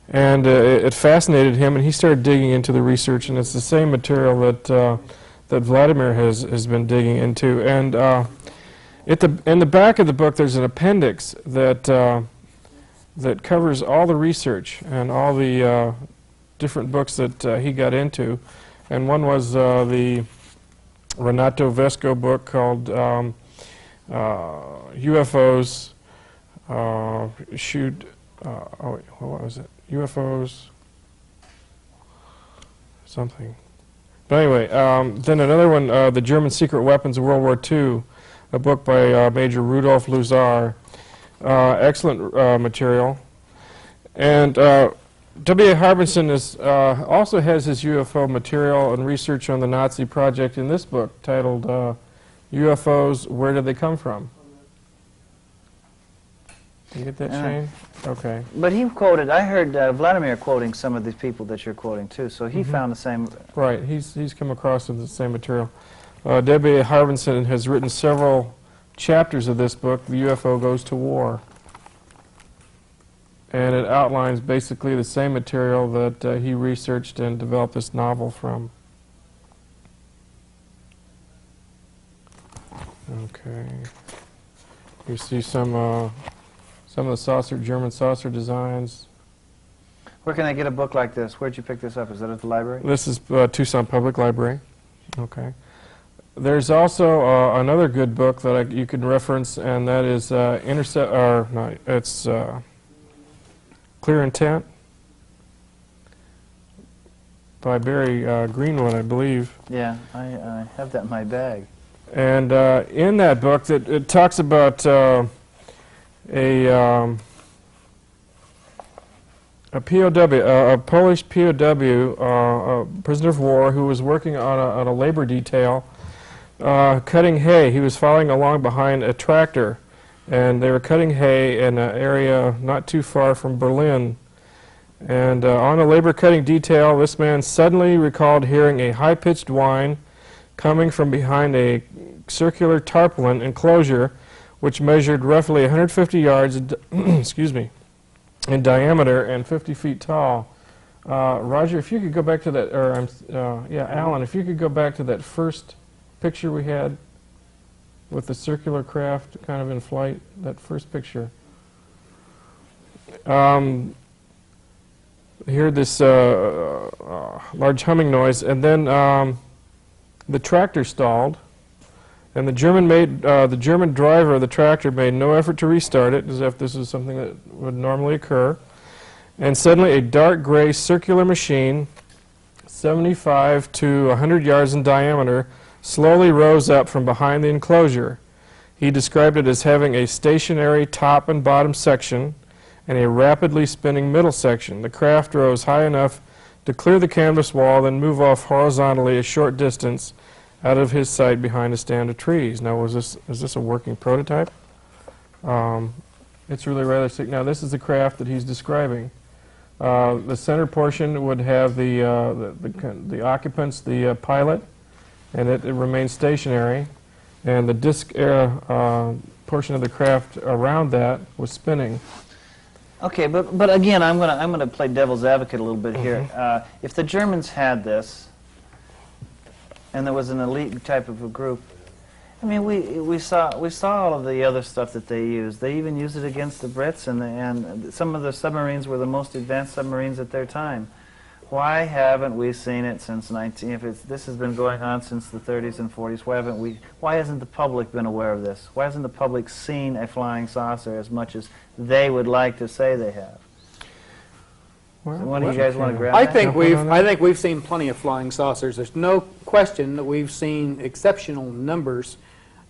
and it fascinated him, and he started digging into the research, and it's the same material that Vladimir has been digging into. And in the back of the book, there's an appendix that covers all the research and all the different books that he got into, and one was the Renato Vesco book called UFOs shoot. Oh wait, what was it? UFOs something. But anyway, then another one, the German Secret Weapons of World War II, a book by Major Rudolf Luzar. Excellent material. And W.A. Harbinson also has his UFO material and research on the Nazi project in this book titled UFOs, Where Did They Come From? Did you get that, Shane? Okay. But he quoted, I heard Vladimir quoting some of these people that you're quoting too, so he found the same. Right, he's come across with the same material. W.A. Harbinson has written several chapters of this book, The UFO Goes to War. And it outlines basically the same material that he researched and developed this novel from. Okay. You see some of the German saucer designs. Where can I get a book like this? Where'd you pick this up? Is that at the library? This is Tucson Public Library. Okay. There's also another good book that you can reference, and that is Clear Intent by Barry Greenwood, I believe. Yeah, I have that in my bag. And in that book, it talks about a POW, a Polish POW, a prisoner of war, who was working on a labor detail, cutting hay. He was following along behind a tractor, and they were cutting hay in an area not too far from Berlin. And on a labor cutting detail, this man suddenly recalled hearing a high-pitched whine coming from behind a circular tarpaulin enclosure which measured roughly 150 yards, excuse me, in diameter and 50 feet tall. Roger, if you could go back to that, or yeah, Alan, if you could go back to that first picture we had with the circular craft kind of in flight, that first picture. Hear this large humming noise, and then the tractor stalled, and the German driver of the tractor made no effort to restart it, as if this is something that would normally occur. And suddenly a dark gray circular machine, 75 to 100 yards in diameter, slowly rose up from behind the enclosure. He described it as having a stationary top and bottom section and a rapidly spinning middle section. The craft rose high enough to clear the canvas wall, then move off horizontally a short distance out of his sight behind a stand of trees. Now, is this a working prototype? It's really rather sick. Now, this is the craft that he's describing. The center portion would have the occupants, the pilot, and it remains stationary. And the disc portion of the craft around that was spinning. Okay, but again, I'm gonna play devil's advocate a little bit here. If the Germans had this, and there was an elite type of a group, I mean, we saw all of the other stuff that they used. They even used it against the Brits, and some of the submarines were the most advanced submarines at their time. Why haven't we seen it since this has been going on since the 30s and 40s, why hasn't the public been aware of this? Why hasn't the public seen a flying saucer as much as they would like to say they have? Well, so one of you guys want to grab I that? think we've seen plenty of flying saucers. There's no question that we've seen exceptional numbers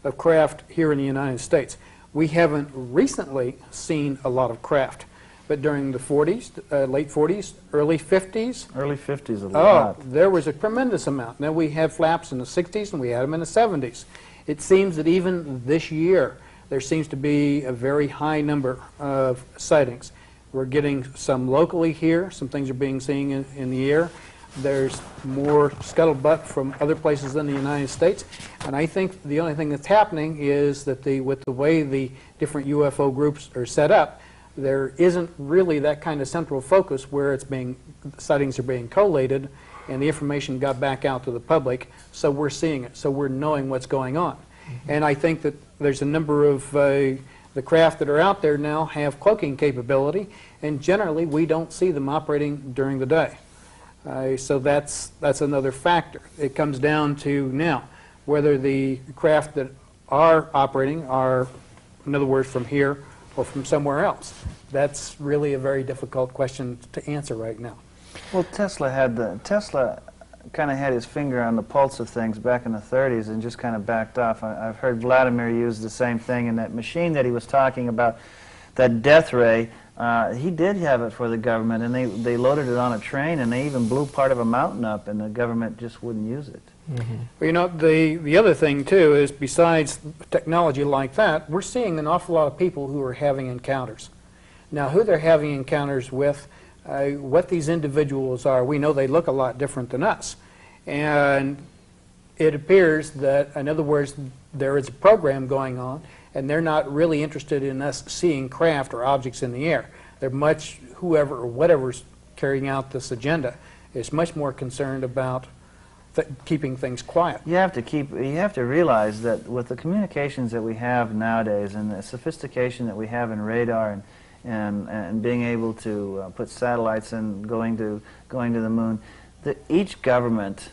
of craft here in the United States. We haven't recently seen a lot of craft. But during the 40s, late 40s, early 50s. Early 50s a lot. Oh, there was a tremendous amount. Now we have flaps in the 60s and we had them in the 70s. It seems that even this year there seems to be a very high number of sightings. We're getting some locally here. Some things are being seen in the air. There's more scuttlebutt from other places in the United States. And I think the only thing that's happening is that with the way the different UFO groups are set up, there isn't really that kind of central focus where sightings are being collated and the information got back out to the public, so we're seeing it, so we're knowing what's going on. And I think that there's a number of the craft that are out there now have cloaking capability, and generally we don't see them operating during the day. So that's another factor. It comes down to now whether the craft that are operating are, in other words, from here or from somewhere else. That's really a very difficult question to answer right now. Well, Tesla kind of had his finger on the pulse of things back in the 30s and just kind of backed off. I've heard Vladimir use the same thing, and that machine that he was talking about, that death ray, he did have it for the government, and they loaded it on a train, and they even blew part of a mountain up, and the government just wouldn't use it. Well, you know, the other thing, too, is besides technology like that, we're seeing an awful lot of people who are having encounters. Now, who they're having encounters with, what these individuals are, we know they look a lot different than us. And it appears that, in other words, there is a program going on, and they're not really interested in us seeing craft or objects in the air. They're much, whoever or whatever's carrying out this agenda is much more concerned about keeping things quiet. You have to realize that with the communications that we have nowadays and the sophistication that we have in radar and being able to put satellites and going to the moon, that each government,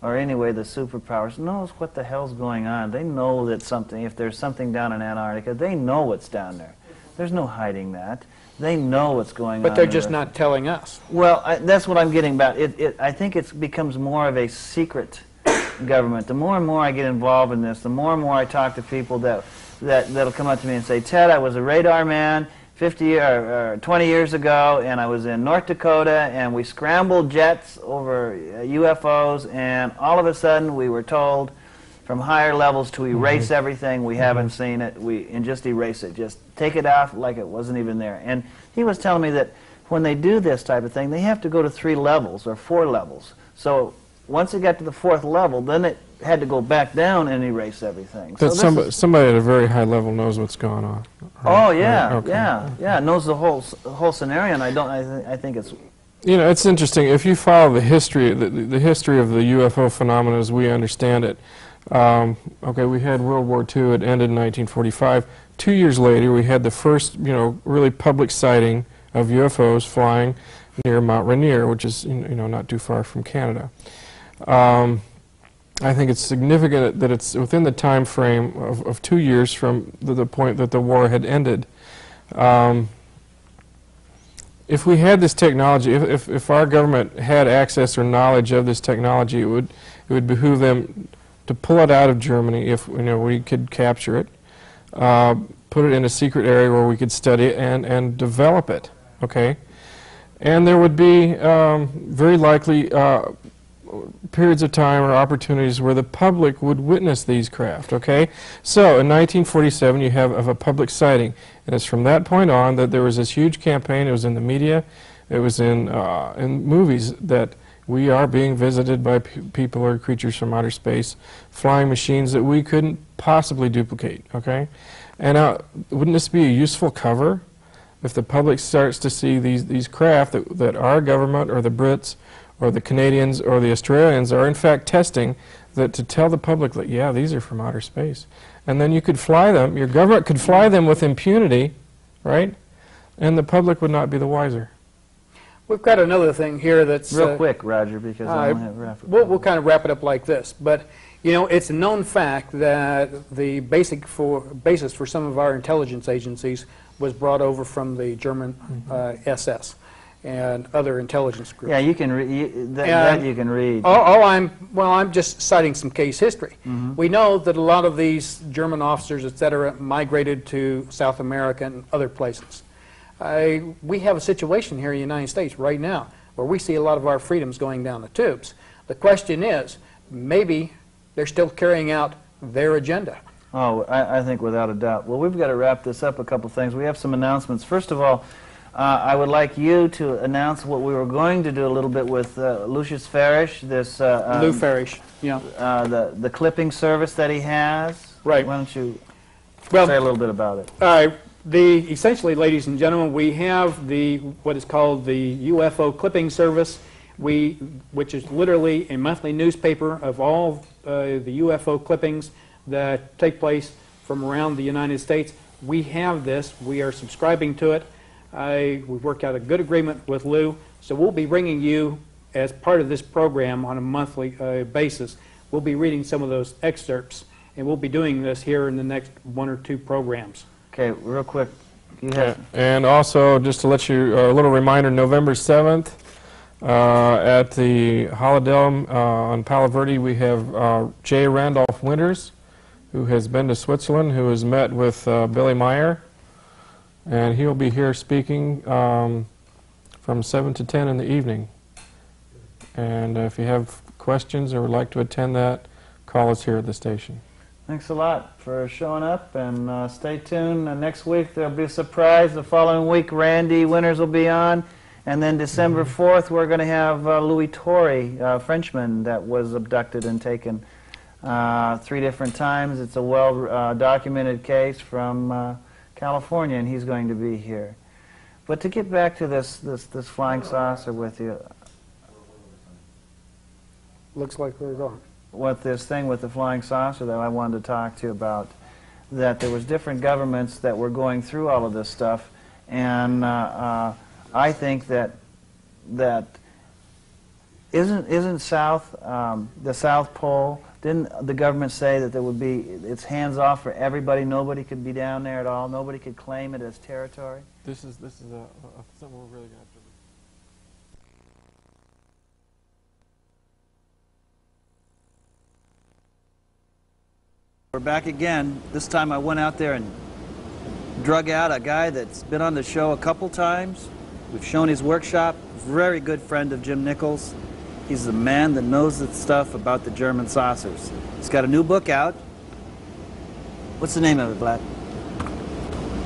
or anyway the superpowers, knows what the hell's going on. They know that if there's something down in Antarctica, they know what's down there. There's no hiding that. They know what's going on. But they're just not telling us. Well, that's what I'm getting about. I think it becomes more of a secret government. The more and more I get involved in this, the more and more I talk to people that'll come up to me and say, Ted, I was a radar man 20 years ago, and I was in North Dakota, and we scrambled jets over UFOs, and all of a sudden we were told from higher levels to erase everything. We haven't seen it, and just erase it. Just take it off like it wasn't even there. And he was telling me that when they do this type of thing, they have to go to 3 levels or 4 levels. So once it got to the 4th level, then it had to go back down and erase everything. That So somebody at a very high level knows what's going on. oh yeah, Okay. yeah, knows the whole scenario, and I think it's. You know, it's interesting. If you follow the history, the history of the UFO phenomena as we understand it, okay, we had World War II. It ended in 1945. 2 years later, we had the first, you know, really public sighting of UFOs flying near Mount Rainier, which is, you know, not too far from Canada. I think it's significant that it's within the time frame of 2 years from the point that the war had ended. If we had this technology, if our government had access or knowledge of this technology, it would behoove them to pull it out of Germany if, you know, we could capture it, put it in a secret area where we could study it and develop it, okay? And there would be very likely periods of time or opportunities where the public would witness these craft, okay? So in 1947 you have a public sighting, and it's from that point on that there was this huge campaign. It was in the media, it was in movies, that we are being visited by people or creatures from outer space, flying machines that we couldn't possibly duplicate, okay? And wouldn't this be a useful cover if the public starts to see these craft that our government or the Brits or the Canadians or the Australians are in fact testing, that to tell the public that, yeah, these are from outer space. And then you could fly them, your government could fly them with impunity, right? And the public would not be the wiser. We've got another thing here that's... Real quick, Roger, because I don't have wrap. We'll kind of wrap it up like this. But, you know, it's a known fact that the basis for some of our intelligence agencies was brought over from the German SS. And other intelligence groups. Yeah, you can that you can read. I'm just citing some case history. We know that a lot of these German officers, etc., migrated to South America and other places. We have a situation here in the United States right now where we see a lot of our freedoms going down the tubes. The question is, maybe they're still carrying out their agenda. Oh, I think without a doubt. Well, we've got to wrap this up. A couple things. We have some announcements. First of all, I would like you to announce what we were going to do a little bit with Lucius Farish, this Lou Farish, yeah, the clipping service that he has. Right. Why don't you say a little bit about it? Essentially, ladies and gentlemen, we have what is called the UFO clipping service, which is literally a monthly newspaper of all the UFO clippings that take place from around the United States. We have this. We are subscribing to it. We've worked out a good agreement with Lou, so we'll be bringing you, as part of this program on a monthly basis, we'll be reading some of those excerpts, and we'll be doing this here in the next 1 or 2 programs. Okay, real quick. And also, just to let you, a little reminder, November 7th, at the Holodome on Palo Verde, we have J. Randolph Winters, who has been to Switzerland, who has met with Billy Meyer. And he'll be here speaking from 7 to 10 in the evening. And if you have questions or would like to attend that, call us here at the station. Thanks a lot for showing up, and stay tuned. Next week there'll be a surprise. The following week, Randy Winters will be on. And then December 4th, we're going to have Louis Torrey, a Frenchman that was abducted and taken 3 different times. It's a well-documented case from California, and he's going to be here. But to get back to this flying saucer with you, looks like we're going. What this thing with the flying saucer that I wanted to talk to you about, that there was different governments that were going through all of this stuff, and I think that isn't the South Pole. Didn't the government say that there would be, it's hands off for everybody, nobody could be down there at all, nobody could claim it as territory? This is something we're really going to have to... We're back again. This time I went out there and drug out a guy that's been on the show a couple times. We've shown his workshop, very good friend of Jim Nichols. He's the man that knows the stuff about the German saucers. He's got a new book out. What's the name of it, Vlad?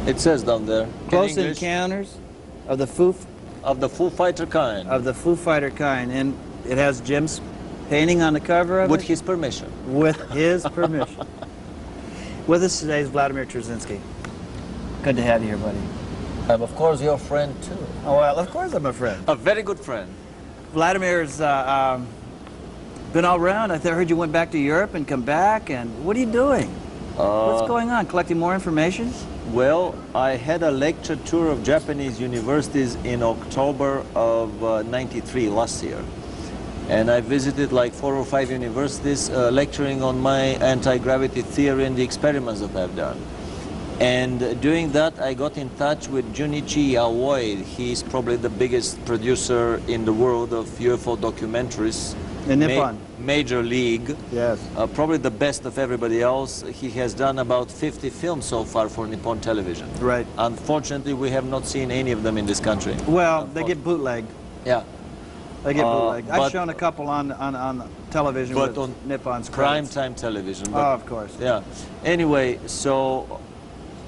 It says down there. Close Encounters of the Foo Fighter kind. Of the Foo Fighter kind, and it has Jim's painting on the cover of With it? his permission. With his permission. With us today is Vladimir Terziski. Good to have you here, buddy. I'm, of course, your friend, too. Oh, well, of course I'm a friend. A very good friend. Vladimir's been all around. I heard you went back to Europe and come back, and what are you doing? What's going on? Collecting more information? Well, I had a lecture tour of Japanese universities in October of '93, last year. And I visited like 4 or 5 universities lecturing on my anti-gravity theory and the experiments that I've done. And doing that, I got in touch with Junichi Aoi. He's probably the biggest producer in the world of UFO documentaries. In Nippon. Major league. Yes. Probably the best of everybody else. He has done about 50 films so far for Nippon television. Right. Unfortunately, we have not seen any of them in this country. Well, they get bootlegged. Yeah. They get bootlegged. I've shown a couple on television but with on Nippon's prime credits. time television. Oh, But of course. yeah. Anyway, so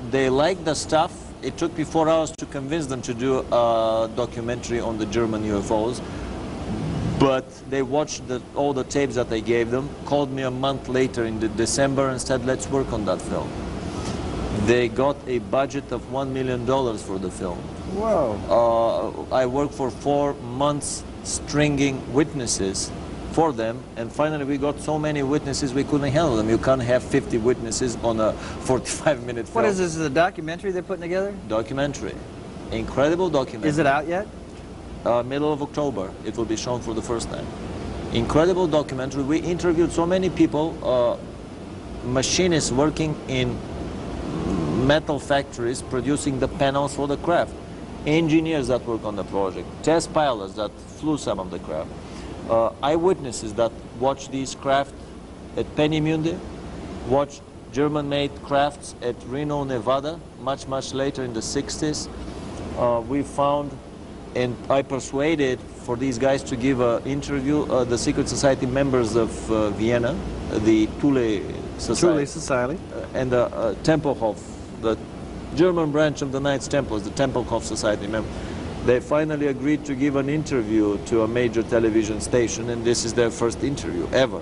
they liked the stuff. It took me 4 hours to convince them to do a documentary on the German UFOs. But they watched all the tapes that I gave them, called me a month later in December and said, let's work on that film. They got a budget of $1 million for the film. Whoa. I worked for 4 months stringing witnesses for them, and finally we got so many witnesses we couldn't handle them. You can't have 50 witnesses on a 45-minute film. What is this? Is it a documentary they're putting together? Documentary. Incredible documentary. Is it out yet? Middle of October, it will be shown for the first time. Incredible documentary. We interviewed so many people, machinists working in metal factories producing the panels for the craft, engineers that work on the project, test pilots that flew some of the craft, eyewitnesses that watched these craft at Peenemünde, watched German-made crafts at Reno, Nevada, much, much later in the 60s. We found, and I persuaded for these guys to give an interview, the secret society members of Vienna, the Thule Society. Thule Society. And the Tempelhof, the German branch of the Knights Templars, the Tempelhof Society member. They finally agreed to give an interview to a major television station, and this is their first interview ever.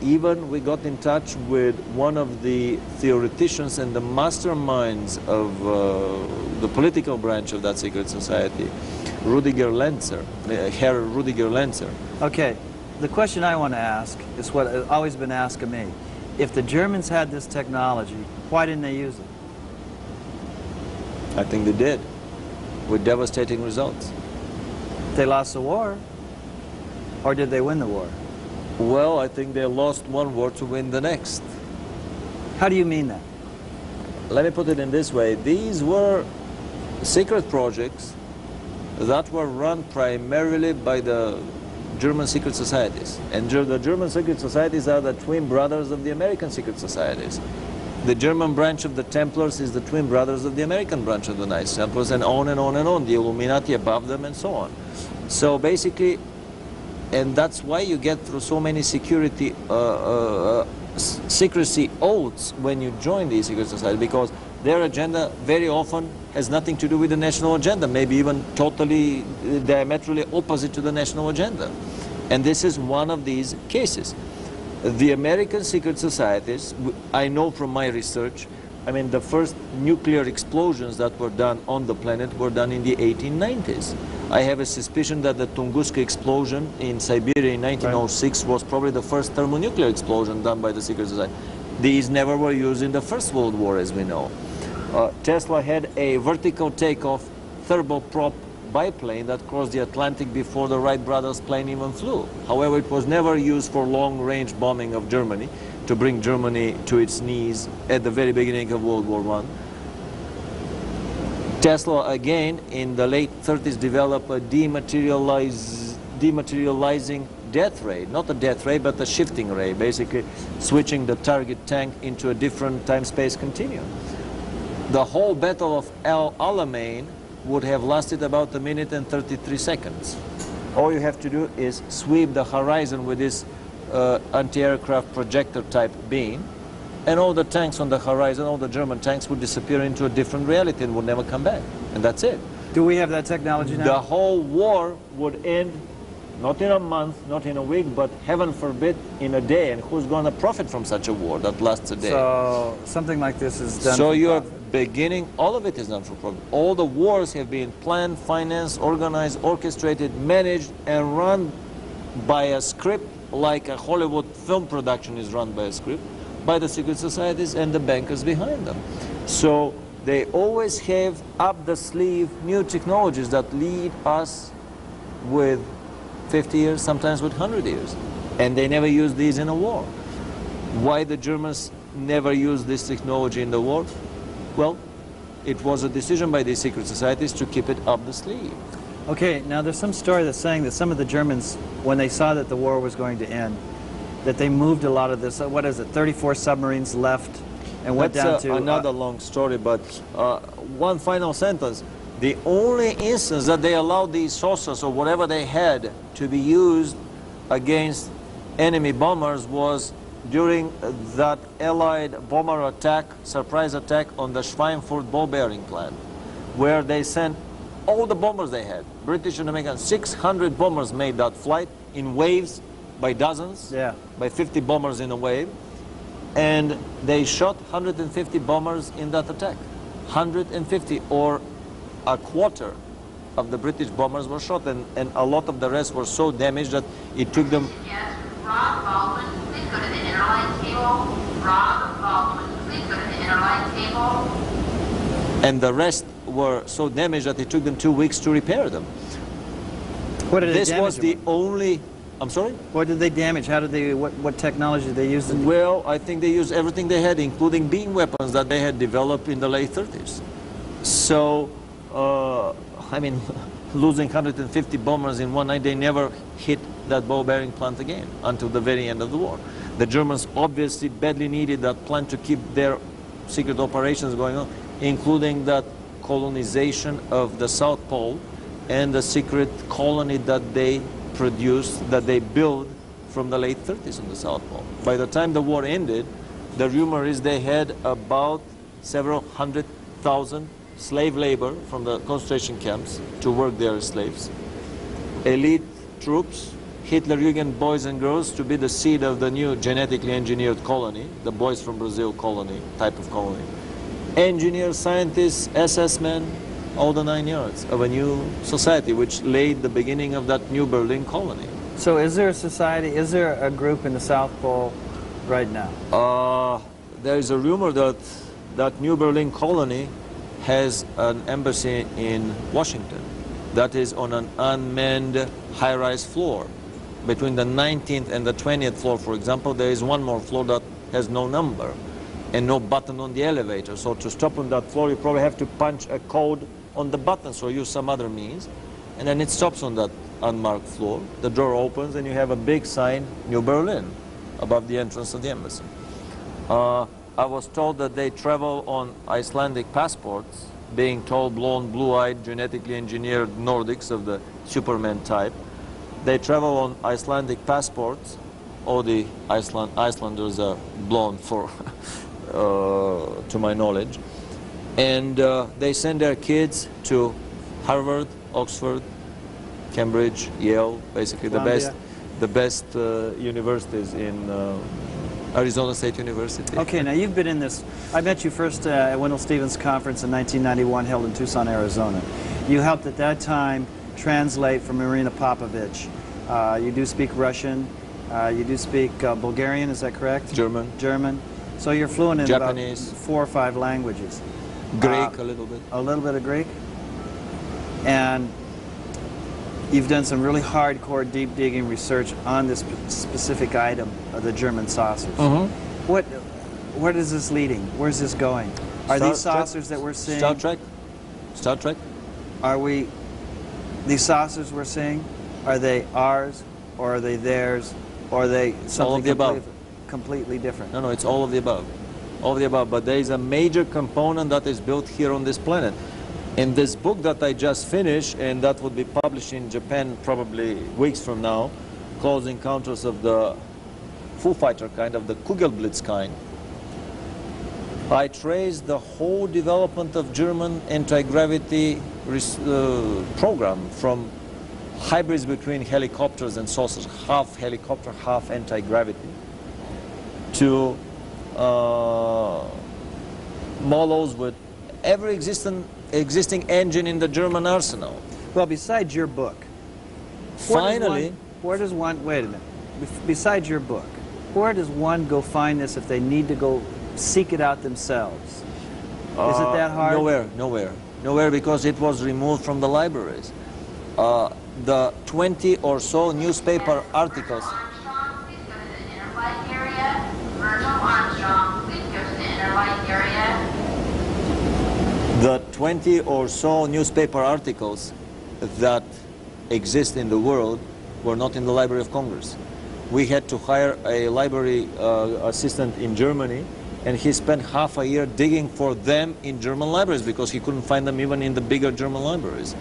Even we got in touch with one of the theoreticians and the masterminds of the political branch of that secret society, Rudiger Lenzer, Herr Rudiger Lenzer. Okay, the question I want to ask is what has always been asked of me. If the Germans had this technology, why didn't they use it? I think they did, with devastating results. They lost the war, or did they win the war? Well, I think they lost one war to win the next. How do you mean that? Let me put it in this way. These were secret projects that were run primarily by the German secret societies. And the German secret societies are the twin brothers of the American secret societies. The German branch of the Templars is the twin brothers of the American branch of the Knights Templars, and on and on and on, the Illuminati above them and so on. So basically, and that's why you get through so many secrecy oaths when you join the secret society, because their agenda very often has nothing to do with the national agenda, maybe even totally diametrically opposite to the national agenda. And this is one of these cases. The American secret societies, I know from my research, I mean, the first nuclear explosions that were done on the planet were done in the 1890s. I have a suspicion that the Tunguska explosion in Siberia in 1906 was probably the first thermonuclear explosion done by the secret society. These never were used in the First World War, as we know. Tesla had a vertical takeoff turboprop biplane that crossed the Atlantic before the Wright brothers' plane even flew. However, it was never used for long-range bombing of Germany, to bring Germany to its knees at the very beginning of World War I. Tesla, again, in the late 30s, developed a dematerializing death ray. Not a death ray, but a shifting ray, basically switching the target tank into a different time-space continuum. The whole Battle of El Alamein would have lasted about 1 minute and 33 seconds. All you have to do is sweep the horizon with this anti-aircraft projector type beam, and all the tanks on the horizon, all the German tanks, would disappear into a different reality and would never come back. And that's it. Do we have that technology now? The whole war would end not in a month, not in a week, but heaven forbid, in a day. And who's going to profit from such a war that lasts a day? So something like this is done So for you're profit. beginning, all of it is done for profit. All the wars have been planned, financed, organized, orchestrated, managed, and run by a script, like a Hollywood film production is run by a script, by the secret societies and the bankers behind them. So they always have up the sleeve new technologies that lead us with 50 years, sometimes with 100 years. And they never use these in a war. Why the Germans never used this technology in the war? Well, it was a decision by the secret societies to keep it up the sleeve. Okay, now there's some story that's saying that some of the Germans, when they saw that the war was going to end, that they moved a lot of this, what is it, 34 submarines left and went That's down to... another long story, but one final sentence. The only instance that they allowed these saucers or whatever they had to be used against enemy bombers was during that Allied bomber attack, surprise attack on the Schweinfurt ball bearing plant, where they sent all the bombers they had, British and American, 600 bombers made that flight in waves by dozens, by 50 bombers in a wave, and they shot 150 bombers in that attack. 150, or a quarter of the British bombers were shot, and a lot of the rest were so damaged that it took them... Yes, Rob Baldwin, please go to the interline table. Rob Baldwin, please go to the interline table. And the rest were so damaged that it took them 2 weeks to repair them. What did This they damage was the only... I'm sorry? What did they damage? How did they, what technology did they use? Well, I think they used everything they had, including beam weapons that they had developed in the late 30s. So, I mean, losing 150 bombers in one night, they never hit that ball bearing plant again until the very end of the war. The Germans obviously badly needed that plant to keep their secret operations going on, including that colonization of the South Pole and the secret colony that they produced, that they built from the late 30s on the South Pole. By the time the war ended, the rumor is they had about several 100,000 slave labor from the concentration camps to work there as slaves. Elite troops, Hitler-Jugend boys and girls to be the seed of the new genetically engineered colony, the boys from Brazil colony, type of colony. Engineers, scientists, SS men, all the 9 yards of a new society which laid the beginning of that new Berlin colony. So is there a society, is there a group in the South Pole right now? There is a rumor that that new Berlin colony has an embassy in Washington that is on an unmanned high-rise floor. Between the 19th and the 20th floor, for example, there is one more floor that has no number and no button on the elevator. So to stop on that floor, you probably have to punch a code on the button, so use some other means. And then it stops on that unmarked floor. The door opens and you have a big sign, New Berlin, above the entrance of the embassy. I was told that they travel on Icelandic passports, being tall, blonde, blue-eyed, genetically engineered Nordics of the Superman type. They travel on Icelandic passports. All the Icelanders are blonde, for to my knowledge. And they send their kids to Harvard, Oxford, Cambridge, Yale, basically the best universities in Arizona State University. Okay, now you've been in this. I met you first at Wendell Stevens Conference in 1991, held in Tucson, Arizona. You helped at that time translate for Marina Popovich. You do speak Russian. You do speak Bulgarian, is that correct? German. German. So you're fluent in Japanese. about 4 or 5 languages. Greek, a little bit. A little bit of Greek. And you've done some really hardcore, deep digging research on this specific item of the German saucers. Where is this leading? Where's this going? Are these saucers that we're seeing? Star Trek. Star Trek. Are we, these saucers we're seeing, are they ours, or are they theirs, or are they something completely different? No, it's all of the above. All of the above, but there is a major component that is built here on this planet. In this book that I just finished, and that would be published in Japan probably weeks from now, Close Encounters of the Foo Fighter kind, of the Kugelblitz kind, I traced the whole development of German anti-gravity program from hybrids between helicopters and saucers, half helicopter, half anti-gravity, to models with every existing engine in the German arsenal. Well, besides your book, Finally, where does one, wait a minute, besides your book, where does one go find this if they need to go seek it out themselves? Is it that hard? Nowhere, because it was removed from the libraries. The 20 or so newspaper articles. Armstrong, please go to the inner light area. Virgil Armstrong, please go to the inner light area. The 20 or so newspaper articles that exist in the world were not in the Library of Congress. We had to hire a library assistant in Germany, and he spent half a year digging for them in German libraries because he couldn't find them even in the bigger German libraries.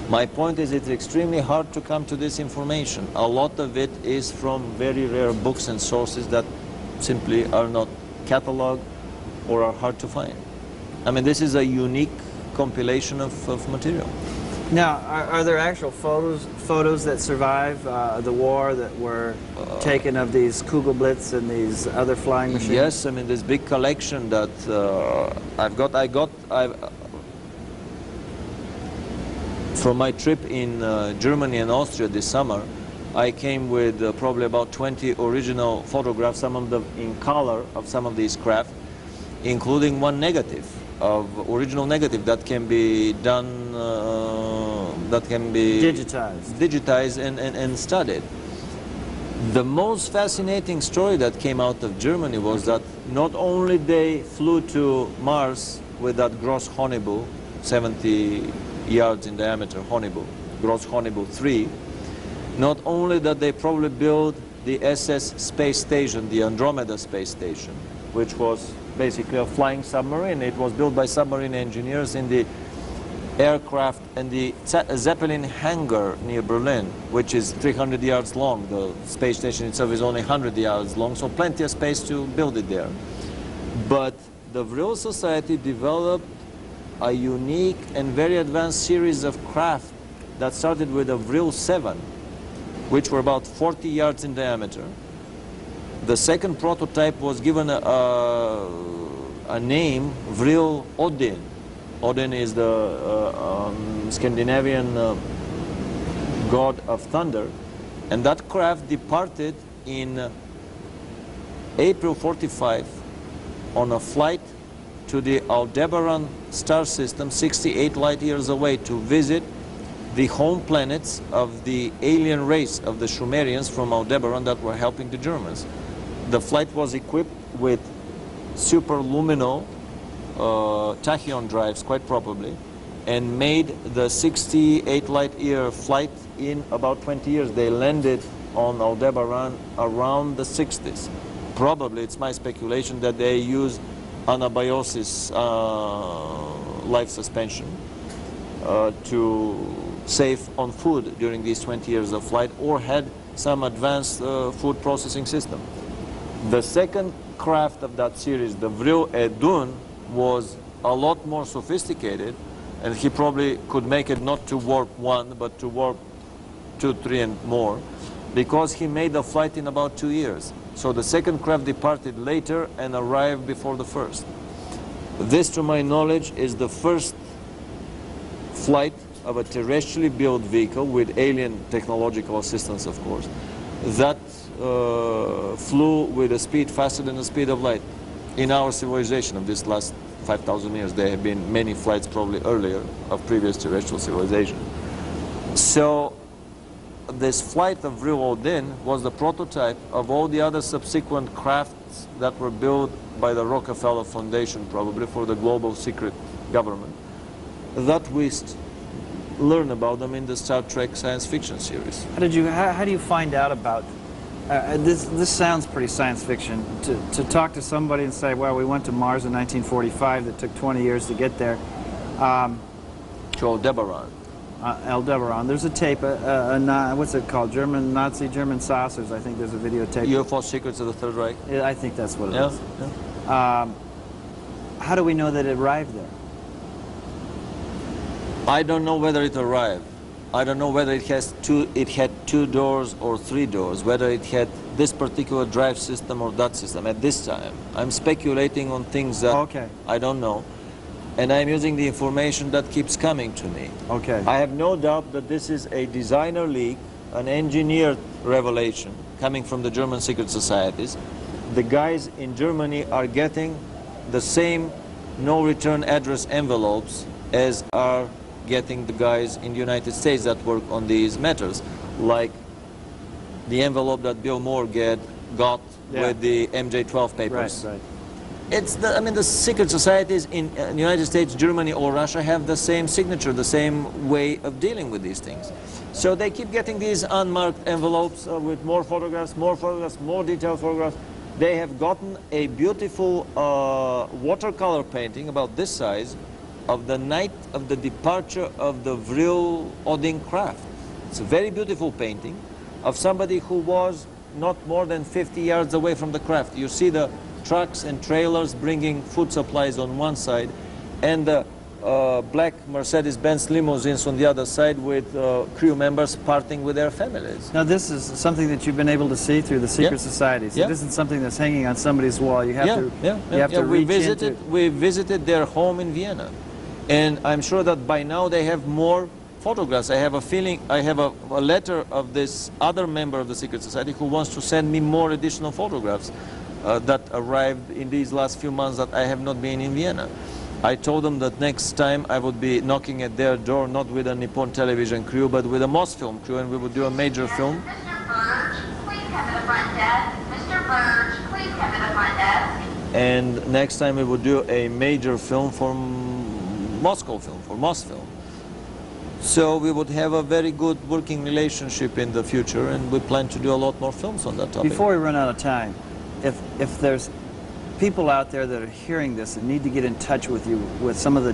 My point is it's extremely hard to come to this information. A lot of it is from very rare books and sources that simply are not cataloged or are hard to find. I mean, this is a unique compilation of material. Now, are there actual photos that survive the war that were taken of these Kugelblitz and these other flying machines? Yes, I mean, this big collection that from my trip in Germany and Austria this summer, I came with probably about 20 original photographs, some of them in color, of some of these craft, including one negative, original negative that can be done, that can be digitized and studied. The most fascinating story that came out of Germany was that not only they flew to Mars with that Gross Honeybull, 70 yards in diameter Honeybull, Gross Honeybull 3, not only that they probably built the SS space station, the Andromeda space station, which was basically a flying submarine. It was built by submarine engineers in the aircraft and the Zeppelin hangar near Berlin, which is 300 yards long. The space station itself is only 100 yards long, so plenty of space to build it there. But the Vril Society developed a unique and very advanced series of craft that started with a Vril 7, which were about 40 yards in diameter. The second prototype was given a name, Vril Odin. Odin is the Scandinavian god of thunder. And that craft departed in April 45 on a flight to the Aldebaran star system, 68 light years away, to visit the home planets of the alien race of the Sumerians from Aldebaran that were helping the Germans. The flight was equipped with superluminal tachyon drives, quite probably, and made the 68 light year flight in about 20 years. They landed on Aldebaran around the 60s. Probably, it's my speculation, that they used anabiosis life suspension to save on food during these 20 years of flight, or had some advanced food processing system. The second craft of that series, the Vril Edun, was a lot more sophisticated, and he probably could make it not to warp 1, but to warp 2, 3, and more, because he made the flight in about 2 years. So the second craft departed later and arrived before the first. This, to my knowledge, is the first flight of a terrestrially built vehicle with alien technological assistance, of course, that flew with a speed faster than the speed of light. In our civilization of this last 5,000 years, there have been many flights probably earlier of previous terrestrial civilization. So this flight of Vril Odin was the prototype of all the other subsequent crafts that were built by the Rockefeller Foundation, probably for the global secret government, that we learn about them in the Star Trek science fiction series. How do you find out about this sounds pretty science fiction, to talk to somebody and say, well, we went to Mars in 1945, that took 20 years to get there. To Aldebaran. Aldebaran. There's a tape, what's it called? German saucers. I think there's a videotape. UFO Secrets of the Third Reich? Yeah, I think that's what it is. Yeah. How do we know that it arrived there? I don't know whether it arrived. I don't know whether it had two doors or three doors, whether it had this particular drive system or that system at this time. I'm speculating on things that I don't know. And I'm using the information that keeps coming to me. Okay. I have no doubt that this is a designer leak, an engineered revelation coming from the German secret societies. The guys in Germany are getting the same no return address envelopes as are getting the guys in the United States that work on these matters, like the envelope that Bill Moore got with the MJ-12 papers. Right. It's the secret societies in the United States, Germany, or Russia have the same signature, the same way of dealing with these things. So they keep getting these unmarked envelopes with more photographs, more detailed photographs. They have gotten a beautiful watercolor painting about this size of the night of the departure of the Vril Odin craft. It's a very beautiful painting of somebody who was not more than 50 yards away from the craft. You see the trucks and trailers bringing food supplies on one side, and the black Mercedes-Benz limousines on the other side with crew members parting with their families. Now this is something that you've been able to see through the secret societies. It isn't something that's hanging on somebody's wall. You have to reach into. We visited their home in Vienna, and I'm sure that by now they have more photographs. I have a feeling, I have a letter of this other member of the secret society who wants to send me more additional photographs that arrived in these last few months that I have not been in Vienna. I told them that next time I would be knocking at their door, not with a Nippon television crew, but with a Mosfilm crew, and we would do a major film. Mr. Burge, please come to the front desk. Mr. Burge, please come to the front desk. And next time we would do a major film for Moscow film, for Mosfilm. So we would have a very good working relationship in the future, and we plan to do a lot more films on that topic. Before we run out of time, if there's people out there that are hearing this and need to get in touch with you with some of the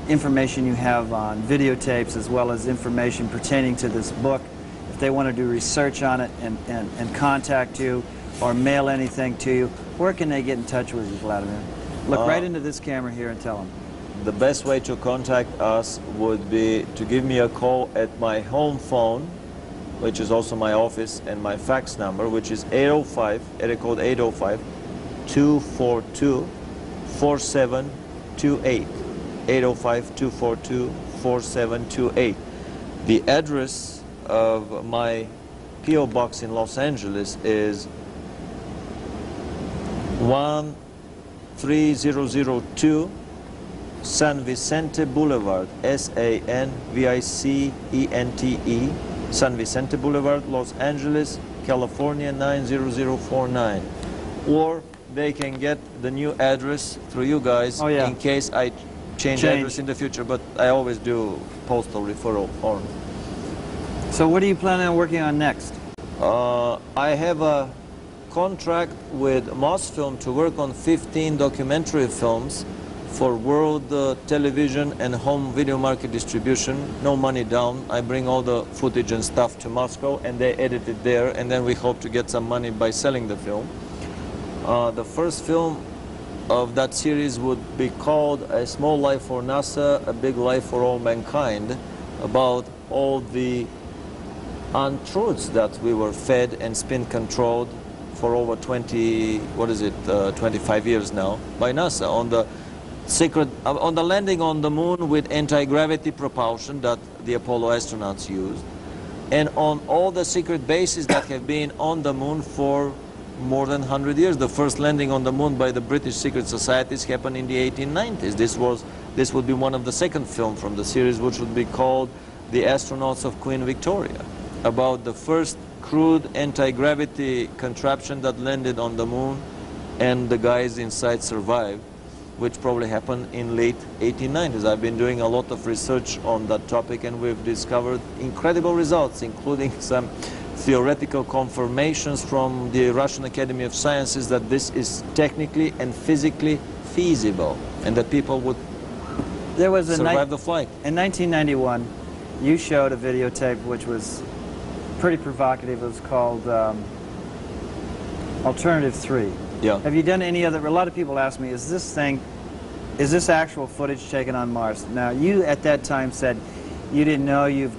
information you have on videotapes as well as information pertaining to this book, if they want to do research on it and contact you or mail anything to you, where can they get in touch with you, Vladimir? Look right into this camera here and tell them. The best way to contact us would be to give me a call at my home phone, which is also my office, and my fax number, which is 805, area code 805-242-4728. 805-242-4728. The address of my P.O. box in Los Angeles is 13002 San Vicente Boulevard, S-A-N-V-I-C-E-N-T-E, San Vicente Boulevard, Los Angeles, California 90049. Or they can get the new address through you guys in case I change address in the future, but I always do postal referral form. So what are you planning on working on next? I have a contract with Mosfilm to work on 15 documentary films for world television and home video market distribution. No money down. I bring all the footage and stuff to Moscow and they edit it there, and then we hope to get some money by selling the film. The first film of that series would be called A Small Life for NASA, A Big Life for All Mankind, about all the untruths that we were fed and spin controlled for over 25 years now by NASA on the on the landing on the moon with anti-gravity propulsion that the Apollo astronauts used, and on all the secret bases that have been on the moon for more than 100 years. The first landing on the moon by the British secret societies happened in the 1890s. This would be one of the second film from the series, which would be called The Astronauts of Queen Victoria, about the first crude anti-gravity contraption that landed on the moon and the guys inside survived, which probably happened in late 1890s. I've been doing a lot of research on that topic, and we've discovered incredible results, including some theoretical confirmations from the Russian Academy of Sciences that this is technically and physically feasible, and that people would survive the flight. In 1991, you showed a videotape which was pretty provocative. It was called Alternative 3. Yeah. Have you done any other? A lot of people ask me, is this actual footage taken on Mars? Now, you at that time said you didn't know, you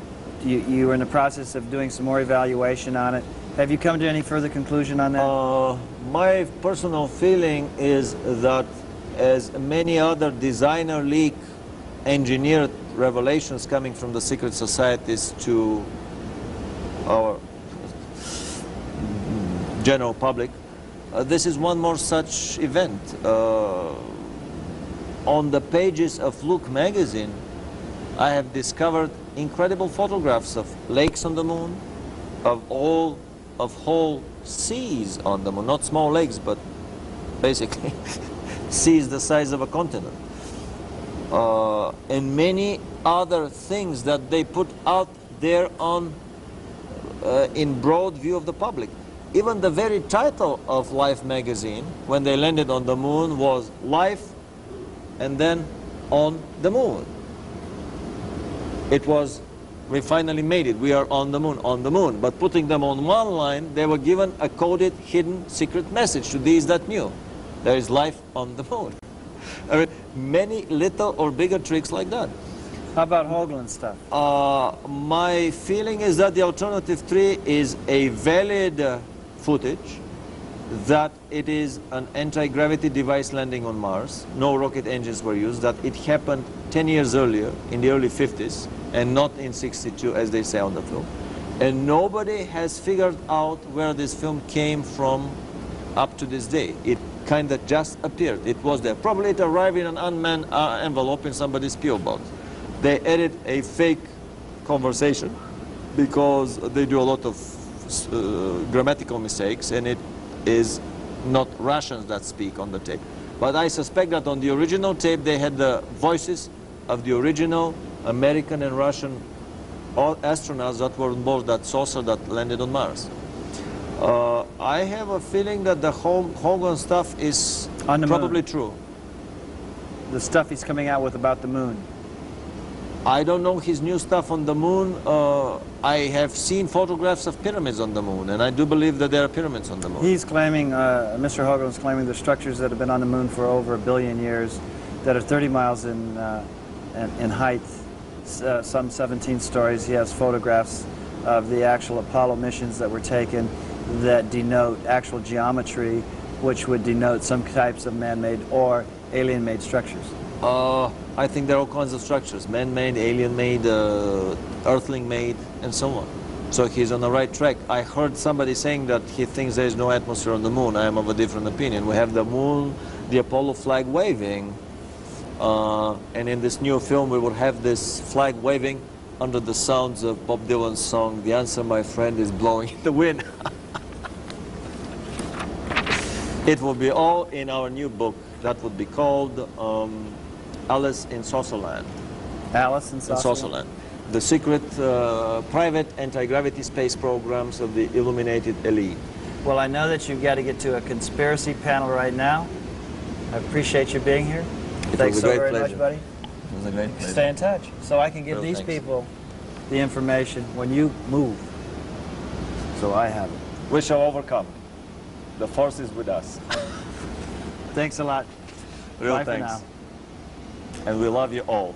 were in the process of doing some more evaluation on it. Have you come to any further conclusion on that? My personal feeling is that as many other designer leak engineered revelations coming from the secret societies to our general public, this is one more such event. On the pages of Look magazine, I have discovered incredible photographs of lakes on the moon, of whole seas on the moon, not small lakes, but basically seas the size of a continent. And many other things that they put out there on in broad view of the public. Even the very title of Life magazine, when they landed on the moon, was Life and then on the moon. It was, we finally made it, we are on the moon. But putting them on one line, they were given a coded, hidden, secret message to these that knew. There is life on the moon. I mean, many little or bigger tricks like that. How about Hoagland stuff? My feeling is that the alternative 3 is a valid footage, that it is an anti-gravity device landing on Mars. No rocket engines were used, that it happened 10 years earlier, in the early 50s, and not in 62, as they say on the film. And nobody has figured out where this film came from up to this day. It kind of just appeared. It was there. Probably it arrived in an unmanned envelope in somebody's P.O. box. They added a fake conversation because they do a lot of grammatical mistakes, and it is not Russians that speak on the tape. But I suspect that on the original tape they had the voices of the original American and Russian astronauts that were on board that saucer that landed on Mars. I have a feeling that the Hoagland stuff is probably true. The stuff he's coming out with about the moon. I don't know his new stuff on the moon. I have seen photographs of pyramids on the moon, and I do believe that there are pyramids on the moon. He's claiming, Mr. Hoagland's claiming the structures that have been on the moon for over 1 billion years, that are 30 miles in height, some 17 stories. He has photographs of the actual Apollo missions that were taken that denote actual geometry, which would denote some types of man-made or alien-made structures. I think there are all kinds of structures, man-made, alien-made, earthling-made, and so on. So he's on the right track. I heard somebody saying that he thinks there is no atmosphere on the moon. I am of a different opinion. We have the moon, the Apollo flag waving, and in this new film we will have this flag waving under the sounds of Bob Dylan's song, "The Answer, My Friend, is Blowing in the Wind." It will be all in our new book that would be called Alice in Saucerland. Alice in Saucerland. The secret private anti-gravity space programs of the illuminated elite. Well, I know that you've got to get to a conspiracy panel right now. I appreciate you being here. Thanks so very much, buddy. It was a great pleasure. Stay in touch so I can give these people the information when you move. So I have it. We shall overcome. The force is with us. Thanks a lot. Real Bye thanks. for now. And we love you all.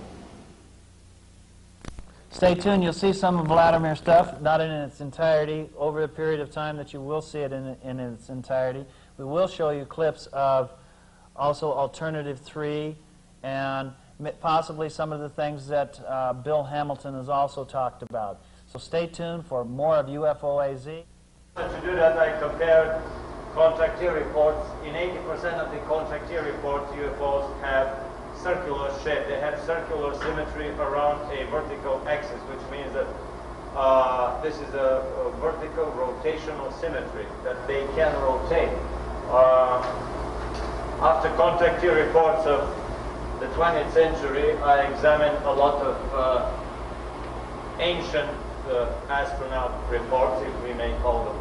Stay tuned. You'll see some of Vladimir's stuff, not in its entirety, over a period of time that you will see it in its entirety. We will show you clips of also Alternative 3 and possibly some of the things that Bill Hamilton has also talked about. So stay tuned for more of UFO AZ. To do that, I compared contractee reports. In 80% of the contractee reports, UFOs have circular shape. They have circular symmetry around a vertical axis, which means that this is a vertical rotational symmetry, that they can rotate. After contractee reports of the 20th century, I examined a lot of ancient astronaut reports, if we may call them.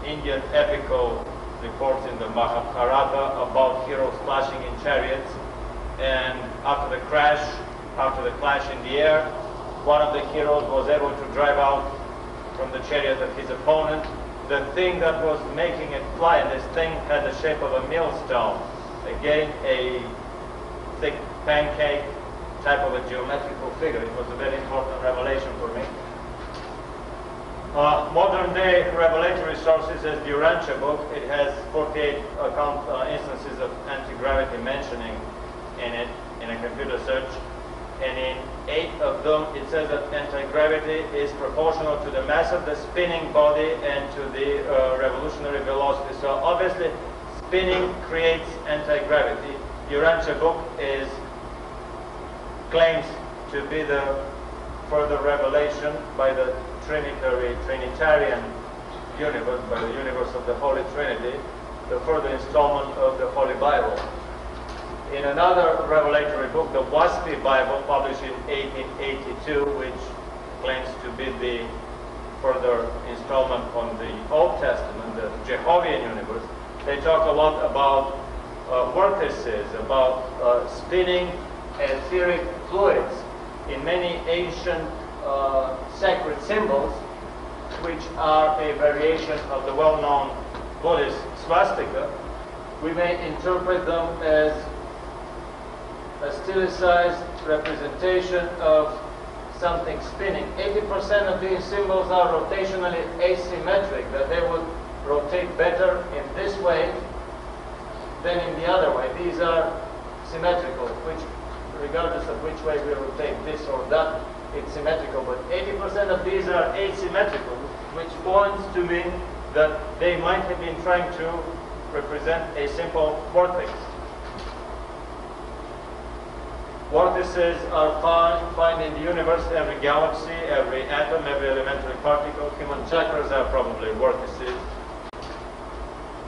Indian epical reports in the Mahabharata about heroes clashing in chariots, and after the clash in the air, one of the heroes was able to drive out from the chariot of his opponent. The thing that was making it fly, and this thing had the shape of a millstone, again a thick pancake type of a geometrical figure. It was a very important revelation for me. Modern day revelatory sources as the Urantia book, it has 48 instances of anti-gravity mentioning in it in a computer search, and in 8 of them it says that anti-gravity is proportional to the mass of the spinning body and to the revolutionary velocity. So obviously spinning creates anti-gravity. Urantia book claims to be the further revelation by the Trinitarian universe, by the universe of the Holy Trinity, the further installment of the Holy Bible. In another revelatory book, the Waspi Bible, published in 1882, which claims to be the further installment on the Old Testament, the Jehovian universe, they talk a lot about vortices, about spinning etheric fluids in many ancient sacred symbols, which are a variation of the well-known Buddhist swastika. We may interpret them as a stilized representation of something spinning. 80% of these symbols are rotationally asymmetric, that they would rotate better in this way than in the other way. These are symmetrical, which, regardless of which way we rotate this or that, it's symmetrical, but 80% of these are asymmetrical, which points to me that they might have been trying to represent a simple vortex. Vortices are found in the universe, every galaxy, every atom, every elementary particle. Human chakras are probably vortices.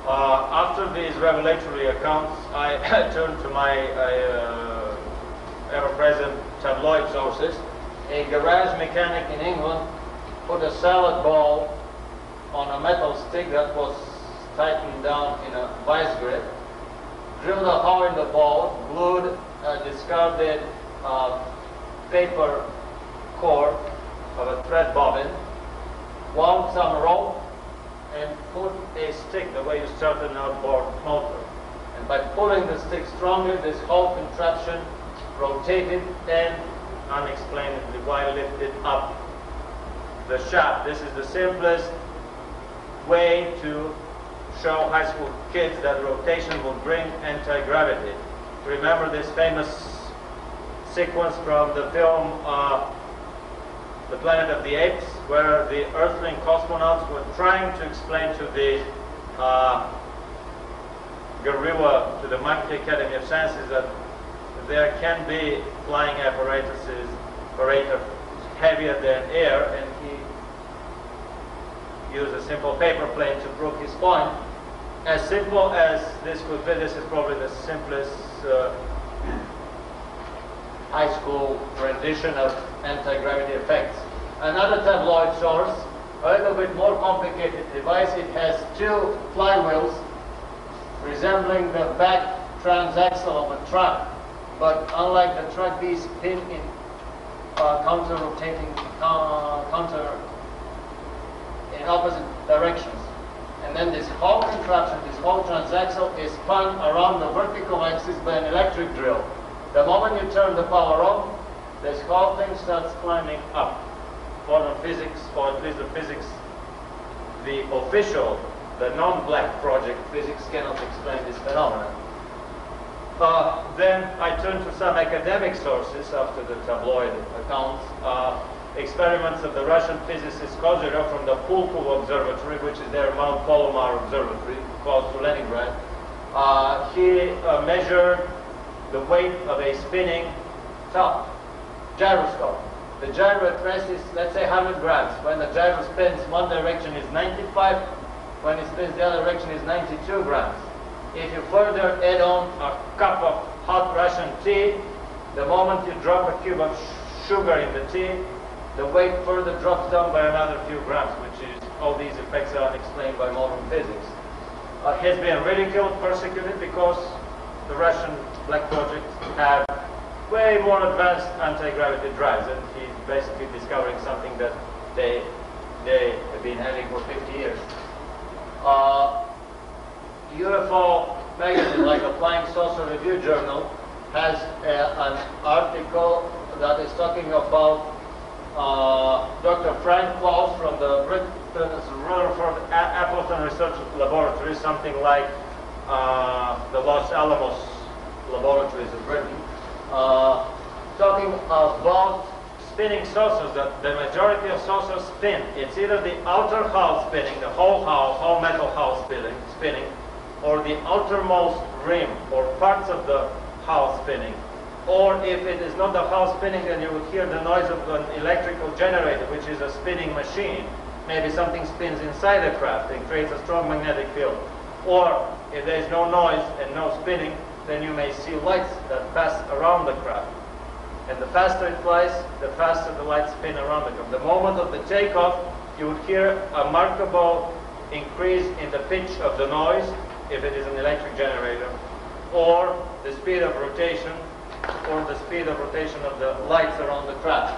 After these revelatory accounts, I turned to my ever-present tabloid sources. A garage mechanic in England put a salad ball on a metal stick that was tightened down in a vice grip, drilled a hole in the ball, glued a discarded paper core of a thread bobbin, wound some rope, and put a stick the way you start an outboard motor. And by pulling the stick strongly, this whole contraption rotated and unexplainably while lifted up the shaft. This is the simplest way to show high school kids that rotation will bring anti-gravity. Remember this famous sequence from the film The Planet of the Apes, where the Earthling cosmonauts were trying to explain to the gorilla, to the Monkey Academy of Sciences, that there can be flying apparatuses heavier than air, and he used a simple paper plane to prove his point. As simple as this could be, this is probably the simplest high school rendition of anti-gravity effects. Another tabloid source, a little bit more complicated device. It has 2 flywheels resembling the back transaxle of a truck. But unlike the truck, these spin in counter-rotating, in opposite directions. And then this whole contraption, this whole transaxle is spun around the vertical axis by an electric drill. The moment you turn the power on, this whole thing starts climbing up. Modern physics, or at least the physics, the official, the non-black project physics cannot explain this phenomenon. Then I turned to some academic sources after the tabloid accounts. Experiments of the Russian physicist Kozyrev from the Pulkovo Observatory, which is their Mount Polomar Observatory, close to Leningrad. He measured the weight of a spinning top, gyroscope. The gyro at rest is, let's say, 100 grams. When the gyro spins, one direction is 95. When it spins the other direction is 92 grams. If you further add on a cup of hot Russian tea, the moment you drop a cube of sugar in the tea, the weight further drops down by another few grams, which is, all these effects are unexplained by modern physics. He has been ridiculed, persecuted, because the Russian black projects have way more advanced anti-gravity drives, and he's basically discovering something that they have been having for 50 years. UFO magazine, like a Flying Saucer Review Journal, has an article that is talking about Dr. Frank Claus from the Britain's Rutherford Appleton Research Laboratory, something like the Los Alamos laboratories of Britain, talking about spinning saucers, that the majority of saucers spin. It's either the outer hull spinning, the whole metal hull spinning, or the outermost rim or parts of the hull spinning. Or if it is not the hull spinning, then you would hear the noise of an electrical generator, which is a spinning machine. Maybe something spins inside the craft and creates a strong magnetic field. Or if there is no noise and no spinning, then you may see lights that pass around the craft. And the faster it flies, the faster the lights spin around the craft. The moment of the takeoff, you would hear a markable increase in the pitch of the noise, if it is an electric generator, or the speed of rotation, or the speed of rotation of the lights around the craft.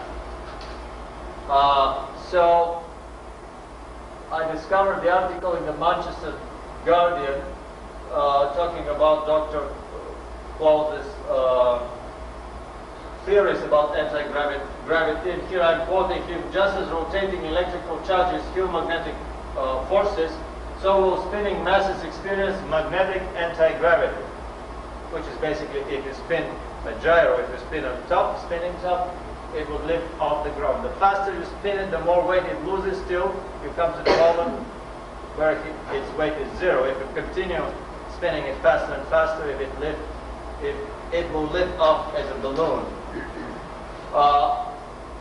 So I discovered the article in the Manchester Guardian talking about Dr. Claus's theories about anti-gravity. And here I'm quoting him: just as rotating electrical charges feel magnetic forces, so will spinning masses experience magnetic anti-gravity, which is basically if you spin a gyro, if you spin a top, spinning top, it will lift off the ground. The faster you spin it, the more weight it loses till you come to the moment where its weight is zero. If you continue spinning it faster and faster, it will lift off as a balloon.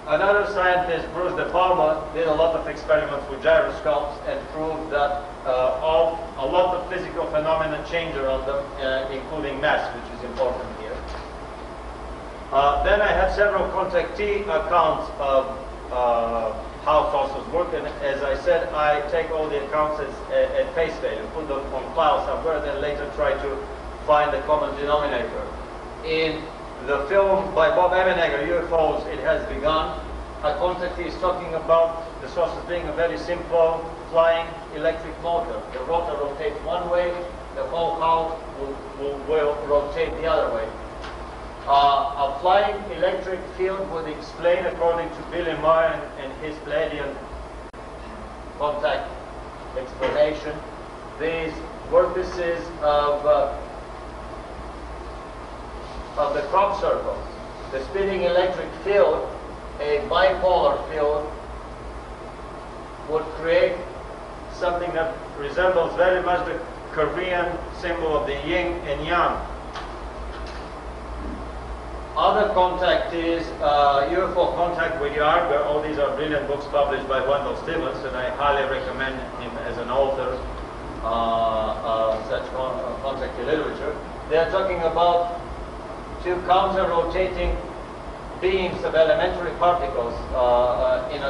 Another scientist, Bruce De Palma, did a lot of experiments with gyroscopes and proved that a lot of physical phenomena change around them, including mass, which is important here. Then I have several contactee accounts of how saucers work, and as I said, I take all the accounts at face value, put them on file somewhere, then later try to find the common denominator. In the film by Bob Ebenegger, UFOs, It Has Begun, a contactee is talking about the saucers being a very simple flying electric motor. The rotor rotates one way, the whole hull will rotate the other way. A flying electric field would explain, according to Billy Maher and his Palladian contact explanation, these vortices of the crop circle. The spinning electric field, a bipolar field, would create something that resembles very much the Korean symbol of the yin and yang. Other contactees, UFO Contact with Yard, all these are brilliant books published by Wendell Stevens, and I highly recommend him as an author of such contactee literature. They are talking about two counter-rotating beams of elementary particles in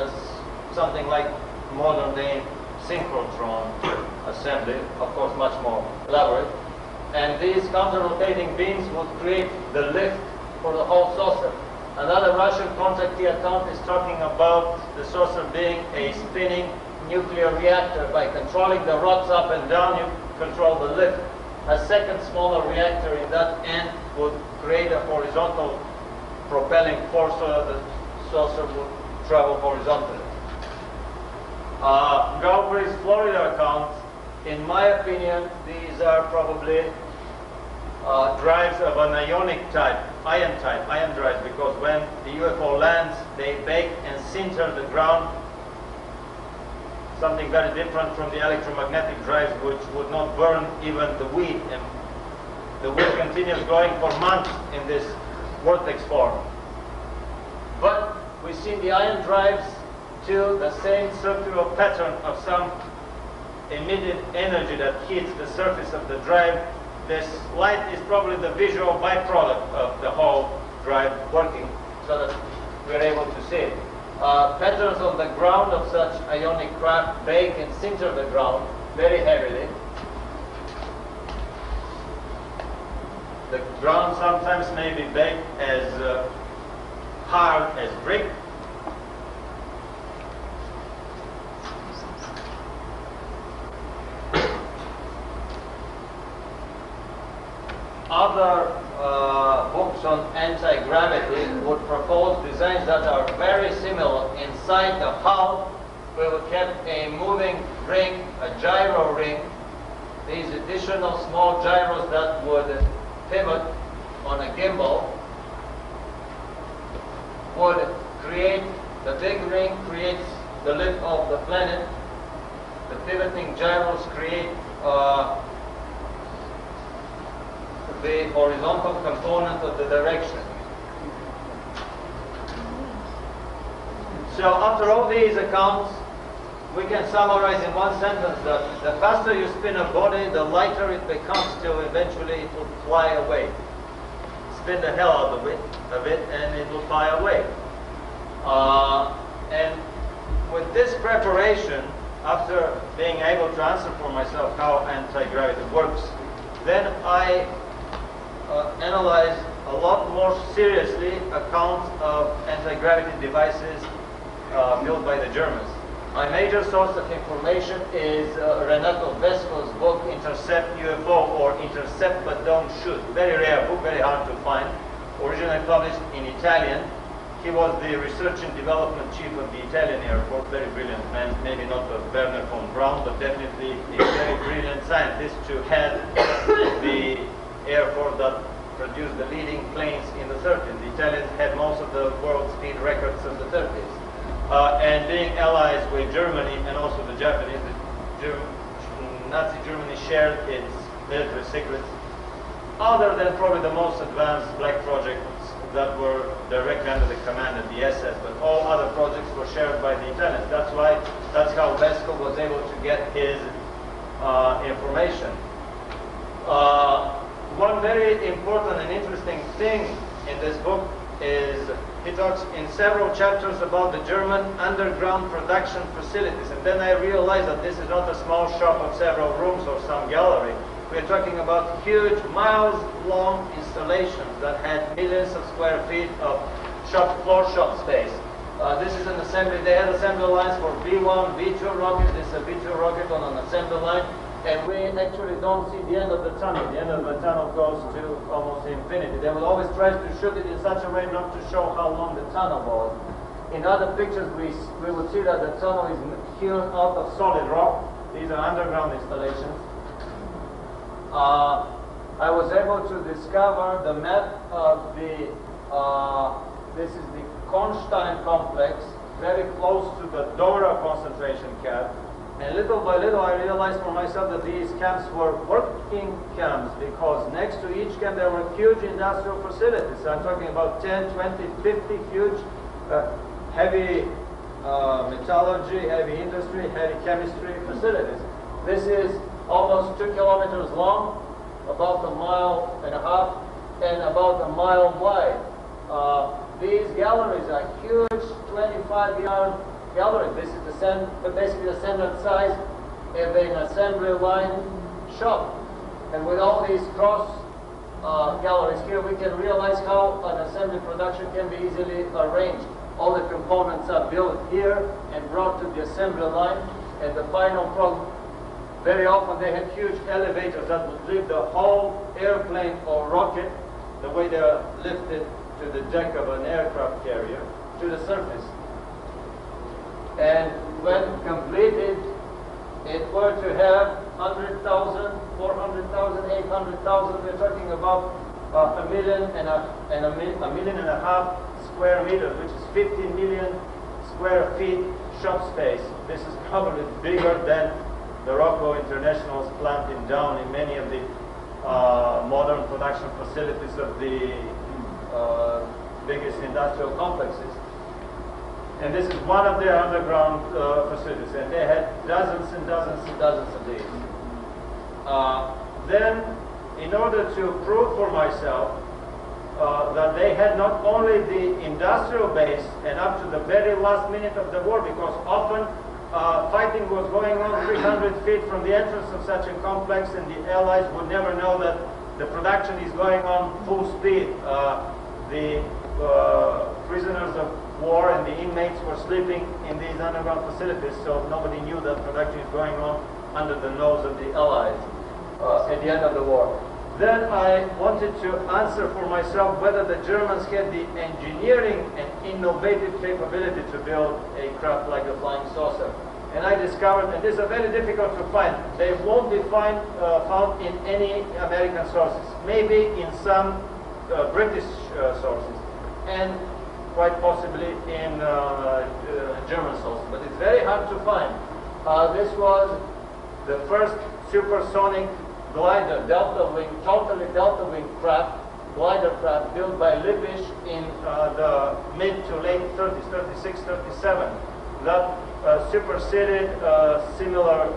something like modern-day synchrotron assembly, of course much more elaborate. And these counter-rotating beams would create the lift for the whole saucer. Another Russian contactee account is talking about the saucer being a spinning nuclear reactor. By controlling the rods up and down, you control the lift. A second smaller reactor in that end would create a horizontal propelling force so that the saucer would travel horizontally. Galbraith's Florida accounts, in my opinion, these are probably drives of an ionic type, ion drives, because when the UFO lands, they bake and sinter the ground, something very different from the electromagnetic drives, which would not burn even the wheat, and the wheat continues going for months in this vortex form. But we see the ion drives to the same circular pattern of some emitted energy that hits the surface of the drive. This light is probably the visual byproduct of the whole drive working, so that we're able to see it. Patterns on the ground of such ionic craft bake and sinter the ground very heavily. The ground sometimes may be baked as hard as brick. Other books those designs that are very similar. Inside the hull, we kept a moving ring, a gyro ring. These additional small gyros that would pivot on a gimbal would create, the big ring creates the lift of the planet. The pivoting gyros create the horizontal component of the direction. So after all these accounts, we can summarize in one sentence that the faster you spin a body, the lighter it becomes till eventually it will fly away. Spin the hell out of it and it will fly away. And with this preparation, after being able to answer for myself how anti-gravity works, then I analyzed a lot more seriously accounts of anti-gravity devices built by the Germans. My major source of information is Renato Vesco's book, Intercept UFO, or Intercept But Don't Shoot. Very rare book, very hard to find. Originally published in Italian. He was the research and development chief of the Italian Air Force, very brilliant man, maybe not a Werner von Braun, but definitely a very brilliant scientist to head the Air Force that produced the leading planes in the 30s. The Italians had most of the world speed records of the 30s. And being allies with Germany and also the Japanese, Nazi Germany shared its military secrets, other than probably the most advanced black projects that were directly under the command of the SS, but all other projects were shared by the Italians. That's how Vesco was able to get his information. One very important and interesting thing in this book is he talks in several chapters about the German underground production facilities, and then I realized that this is not a small shop of several rooms or some gallery. We're talking about huge, miles-long installations that had millions of square feet of floor shop space. This is an assembly. They had assembly lines for B-1, B-2 rockets. This is a B-2 rocket on an assembly line. And we actually don't see the end of the tunnel. The end of the tunnel goes to almost infinity. They will always try to shoot it in such a way not to show how long the tunnel was. In other pictures, we would see that the tunnel is hewn out of solid rock. These are underground installations. I was able to discover the map of the, this is the Kornstein complex, very close to the Dora concentration camp. And little by little I realized for myself that these camps were working camps, because next to each camp there were huge industrial facilities. So I'm talking about 10, 20, 50 huge heavy metallurgy, heavy industry, heavy chemistry facilities. This is almost 2 kilometers long, about 1.5 miles, and about 1 mile wide. These galleries are huge, 25-yard galleries. This is basically the standard size of an assembly line shop. And with all these cross galleries here, we can realize how an assembly production can be easily arranged. All the components are built here and brought to the assembly line, and the final product. Very often they had huge elevators that would lift the whole airplane or rocket, the way they are lifted to the deck of an aircraft carrier, to the surface. And when completed, it were to have 100,000, 400,000, 800,000. We're talking about 1.5 million square meters, which is 50 million square feet shop space. This is probably bigger than the Rockwell International's plant in Down in many of the modern production facilities of the biggest industrial complexes. And this is one of their underground facilities, and they had dozens and dozens and dozens of these. Then, in order to prove for myself that they had not only the industrial base and up to the very last minute of the war, because often fighting was going on 300 feet from the entrance of such a complex, and the Allies would never know that the production is going on full speed. The prisoners of war and the inmates were sleeping in these underground facilities, so nobody knew that production is going on under the nose of the Allies at the end of the war. Then I wanted to answer for myself whether the Germans had the engineering and innovative capability to build a craft like the flying saucer. And I discovered, and these are very difficult to find, they won't be found in any American sources, maybe in some British sources, and quite possibly in German sources, but it's very hard to find. This was the first supersonic glider, delta wing, totally delta wing craft, glider craft built by Lippisch in the mid to late 30s, 36, 37. That superseded similar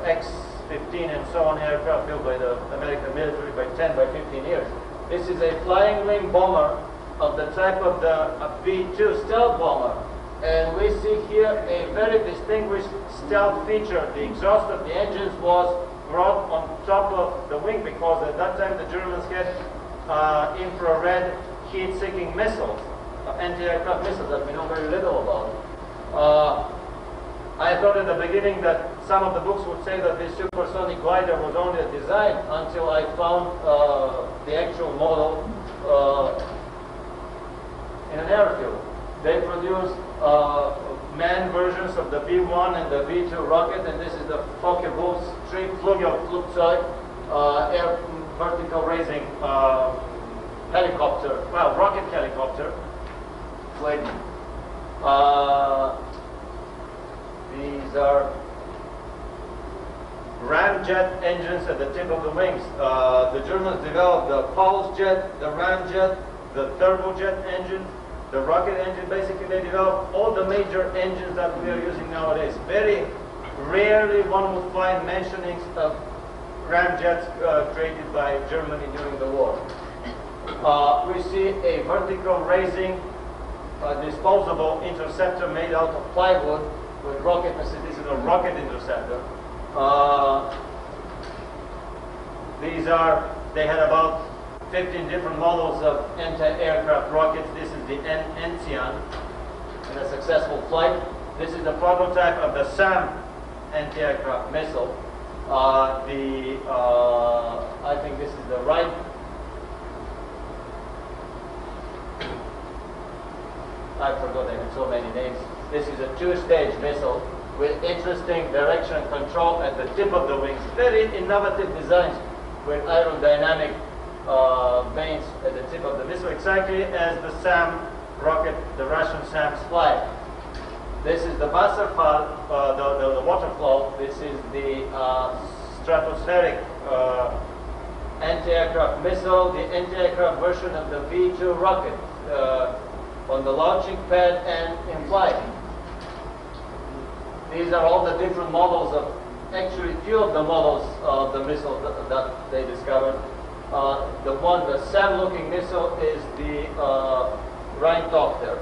X-15 and so on aircraft built by the American military by 10, by 15 years. This is a flying wing bomber of the type of the B-2 stealth bomber. And we see here a very distinguished stealth feature. The exhaust of the engines was brought on top of the wing because at that time the Germans had infrared heat-seeking missiles, anti-aircraft missiles that we know very little about. I thought in the beginning that some of the books would say that this supersonic glider was only a design until I found the actual model in an airfield. They produced manned versions of the B-1 and the B-2 rocket, and this is the Focke-Wulf's Triebflügelflugzeug, air vertical raising helicopter, well, rocket helicopter. These are ramjet engines at the tip of the wings. The Germans developed the pulse jet, the ramjet, the turbojet engine, the rocket engine. Basically, they developed all the major engines that we are using nowadays. Very rarely one would find mentionings of ramjets created by Germany during the war. We see a vertical raising disposable interceptor made out of plywood with rocket. This is a rocket interceptor. They had about 15 different models of anti-aircraft rockets. This is the Enzian in a successful flight. This is the prototype of the SAM anti-aircraft missile. I think this is the right. I forgot, they had so many names. This is a two-stage missile with interesting direction control at the tip of the wings. Very innovative designs with aerodynamic vanes at the tip of the missile, exactly as the SAM rocket, the Russian SAMs fly. This is the Wasserfall, the water flow. This is the stratospheric anti-aircraft missile, the anti-aircraft version of the V-2 rocket on the launching pad and in flight. These are all the different models of, actually few of the models of the missile that they discovered. The SAM-looking missile is the Rheintopter.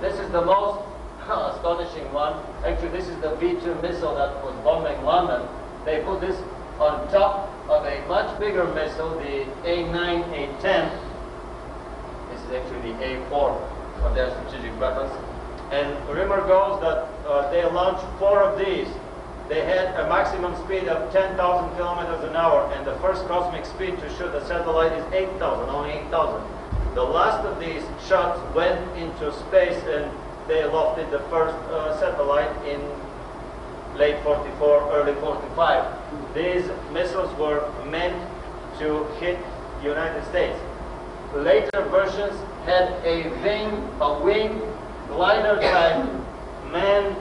This is the most astonishing one. Actually, this is the V-2 missile that was bombing London. They put this on top of a much bigger missile, the A9, A10. This is actually the A4 for their strategic weapons. And rumor goes that they launched 4 of these. They had a maximum speed of 10,000 kilometers an hour, and the first cosmic speed to shoot a satellite is 8,000, only 8,000. The last of these shots went into space, and they lofted the first satellite in late 44, early 45. These missiles were meant to hit the United States. Later versions had a wing glider type manned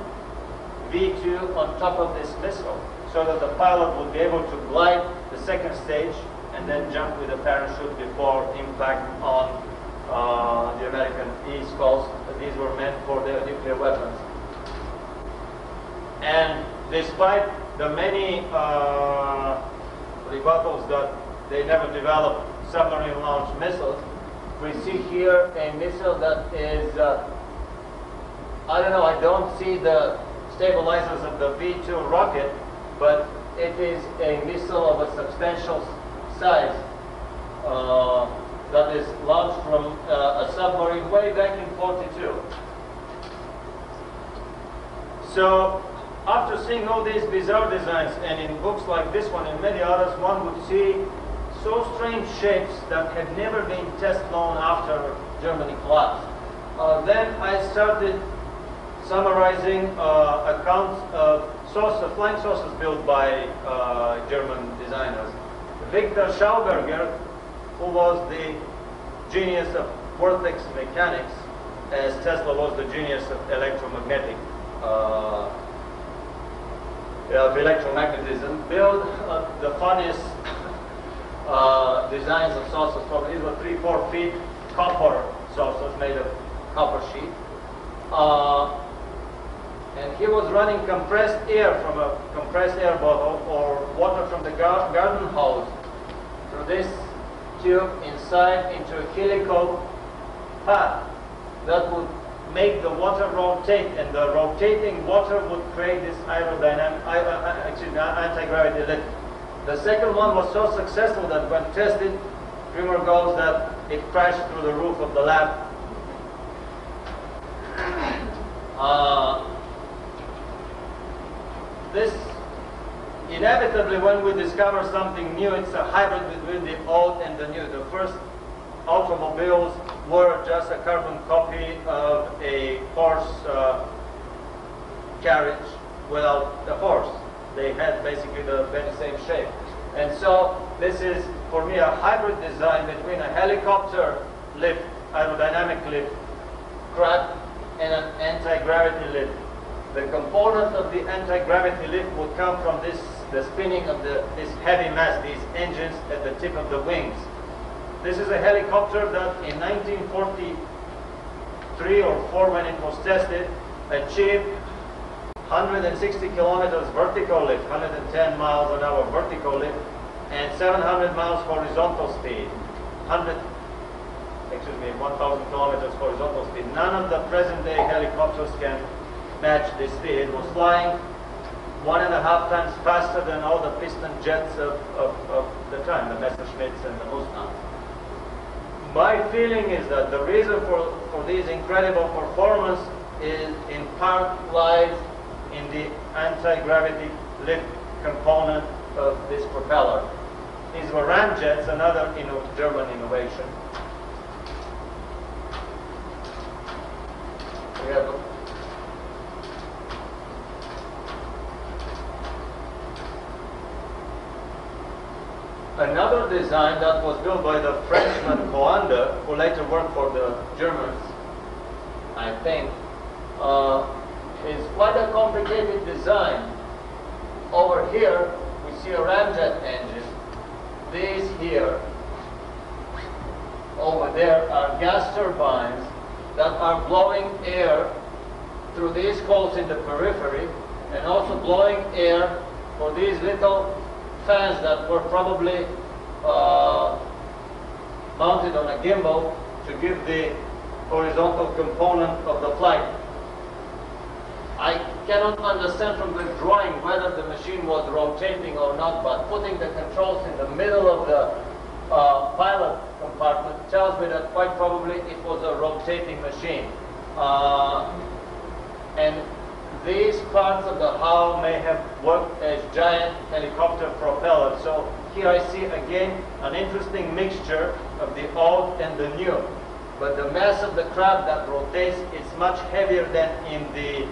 V-2 on top of this missile, so that the pilot would be able to glide the second stage and then jump with a parachute before impact on the American East Coast. These were meant for their nuclear weapons. And despite the many rebuttals that they never developed submarine-launched missiles, we see here a missile that is, I don't know, I don't see the stabilizers of the V-2 rocket, but it is a missile of a substantial size that is launched from a submarine way back in 42. So after seeing all these bizarre designs, and in books like this one and many others, one would see so strange shapes that had never been test known after Germany collapsed. Then I started summarizing accounts of flying saucers built by German designers. Victor Schauberger, who was the genius of vortex mechanics, as Tesla was the genius of electromagnetic of electromagnetism, built the funniest designs of saucers. Probably these were 3-4 feet copper saucers made of copper sheet. And he was running compressed air from a compressed air bottle or water from the garden hose through this tube inside into a helical path that would make the water rotate, and the rotating water would create this aerodynamic, anti-gravity lift. The second one was so successful that when tested, rumor goes that it crashed through the roof of the lab. This inevitably, when we discover something new, it's a hybrid between the old and the new. The first automobiles were just a carbon copy of a horse carriage without the horse. They had basically the very same shape. And so this is, for me, a hybrid design between a helicopter lift, aerodynamic lift, craft, and an anti-gravity lift. The component of the anti-gravity lift would come from the spinning of this heavy mass, these engines at the tip of the wings. This is a helicopter that in 1943 or 4, when it was tested, achieved 160 kilometers vertical lift, 110 miles an hour vertical lift, and 700 miles horizontal speed, 1,000 kilometers horizontal speed. None of the present-day helicopters can match this speed. It was flying 1.5 times faster than all the piston jets of the time, the Messerschmitts and the Mustangs. My feeling is that the reason for these incredible performance is in part lies in the anti-gravity lift component of this propeller. These were ramjets, another German innovation. We have another design that was built by the Frenchman Coanda, who later worked for the Germans, I think, is quite a complicated design. Over here, we see a ramjet engine. These here, over there, are gas turbines that are blowing air through these holes in the periphery, and also blowing air for these little fans that were probably mounted on a gimbal to give the horizontal component of the flight. I cannot understand from the drawing whether the machine was rotating or not, but putting the controls in the middle of the pilot compartment tells me that quite probably it was a rotating machine. And these parts of the hull may have worked as giant helicopter propellers. So here I see again an interesting mixture of the old and the new. But the mass of the craft that rotates is much heavier than in the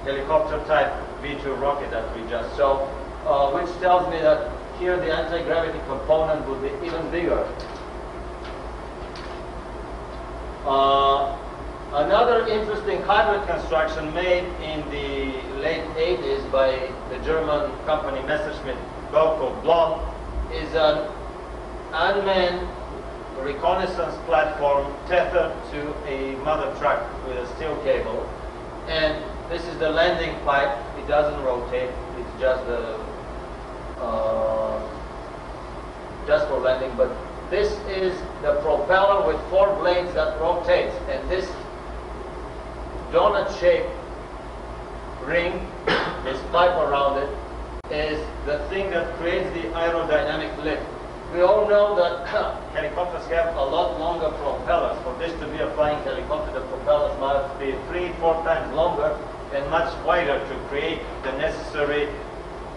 helicopter type V2 rocket that we just saw, which tells me that here the anti-gravity component would be even bigger. Another interesting hybrid construction made in the late 80s by the German company Messerschmitt Bauko Blom is an unmanned reconnaissance platform tethered to a mother truck with a steel cable. And this is the landing pipe. It doesn't rotate. It's just just for landing. But this is the propeller with 4 blades that rotates, and this donut-shaped ring, this pipe around it, is the thing that creates the aerodynamic lift. We all know that helicopters have a lot longer propellers. For this to be a flying helicopter, the propellers must be 3-4 times longer and much wider to create the necessary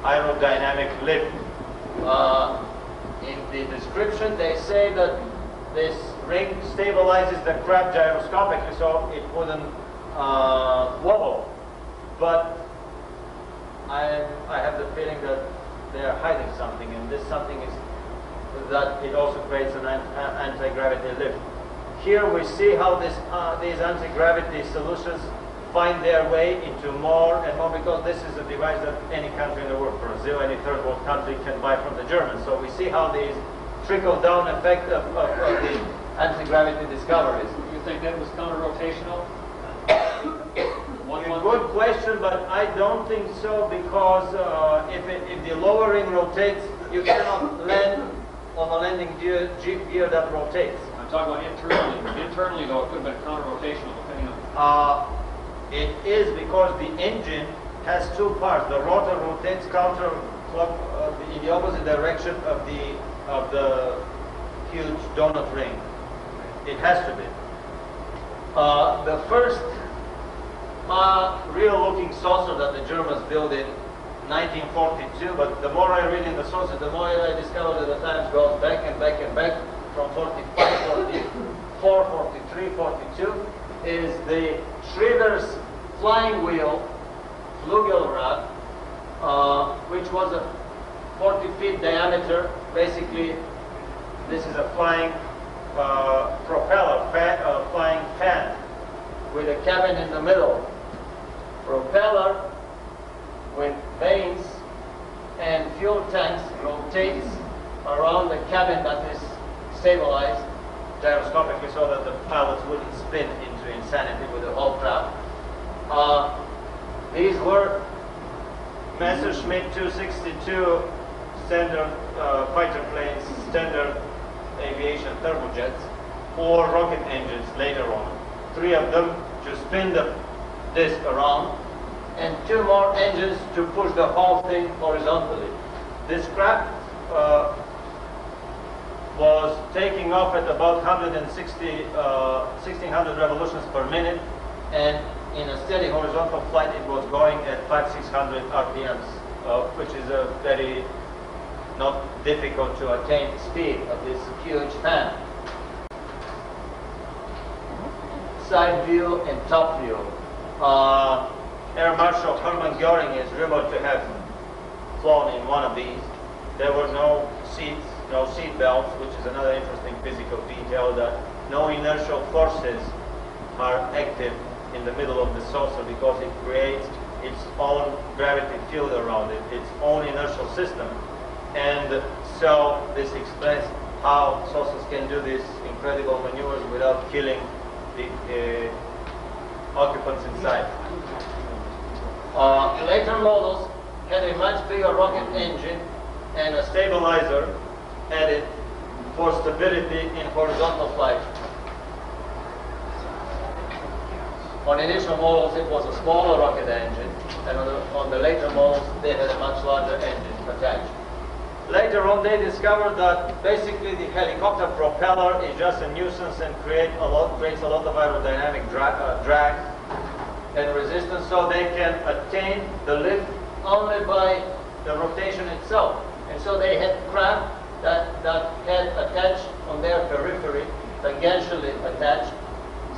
aerodynamic lift. In the description, they say that this ring stabilizes the craft gyroscopically so it wouldn't wobble. But I have the feeling that they are hiding something, and this something is that it also creates an anti-gravity lift. Here we see how these anti-gravity solutions find their way into more and more, because this is a device that any country in the world, Brazil, any third world country, can buy from the Germans. So we see how these trickle-down effect of the anti-gravity discoveries. You think that was counter-rotational? Good question, but I don't think so, because if the lower ring rotates, you cannot land on a landing gear that rotates. I'm talking about internally. Internally, though, it could have been counter-rotational, depending on... It is, because the engine has two parts. The rotor rotates in the opposite direction of the huge donut ring. It has to be. The first real-looking saucer that the Germans built in 1942, but the more I read in the sources, the more I discover that the time goes back and back and back from 45, 44, 43, 42, is the Schroeder's flying wheel, Flugelrad, which was a 40 feet diameter. Basically, this is a flying propeller, flying fan with a cabin in the middle. Propeller with vanes and fuel tanks rotates around the cabin that is stabilized gyroscopically so that the pilots wouldn't spin into insanity with the whole craft. These were Messerschmitt 262 standard fighter planes, standard aviation turbojets, or rocket engines later on. 3 of them to spin the disc around, and 2 more engines to push the whole thing horizontally. This craft was taking off at about 1,600 revolutions per minute, and in a steady horizontal flight it was going at 500-600 RPMs, which is a very not difficult to attain speed of this huge fan. Side view and top view. Air Marshal Hermann Göring is rumored to have flown in one of these. There were no seats, no seat belts, which is another interesting physical detail, that no inertial forces are active in the middle of the saucer because it creates its own gravity field around it, its own inertial system. And so this explains how saucers can do these incredible maneuvers without killing the occupants inside. Later models had a much bigger rocket engine and a stabilizer added for stability in horizontal flight. On initial models it was a smaller rocket engine, and on the later models they had a much larger engine attached. Later on they discovered that basically the helicopter propeller is just a nuisance and creates a lot of aerodynamic drag and resistance, so they can attain the lift only by the rotation itself. And so they had craft that had attached on their periphery, tangentially attached,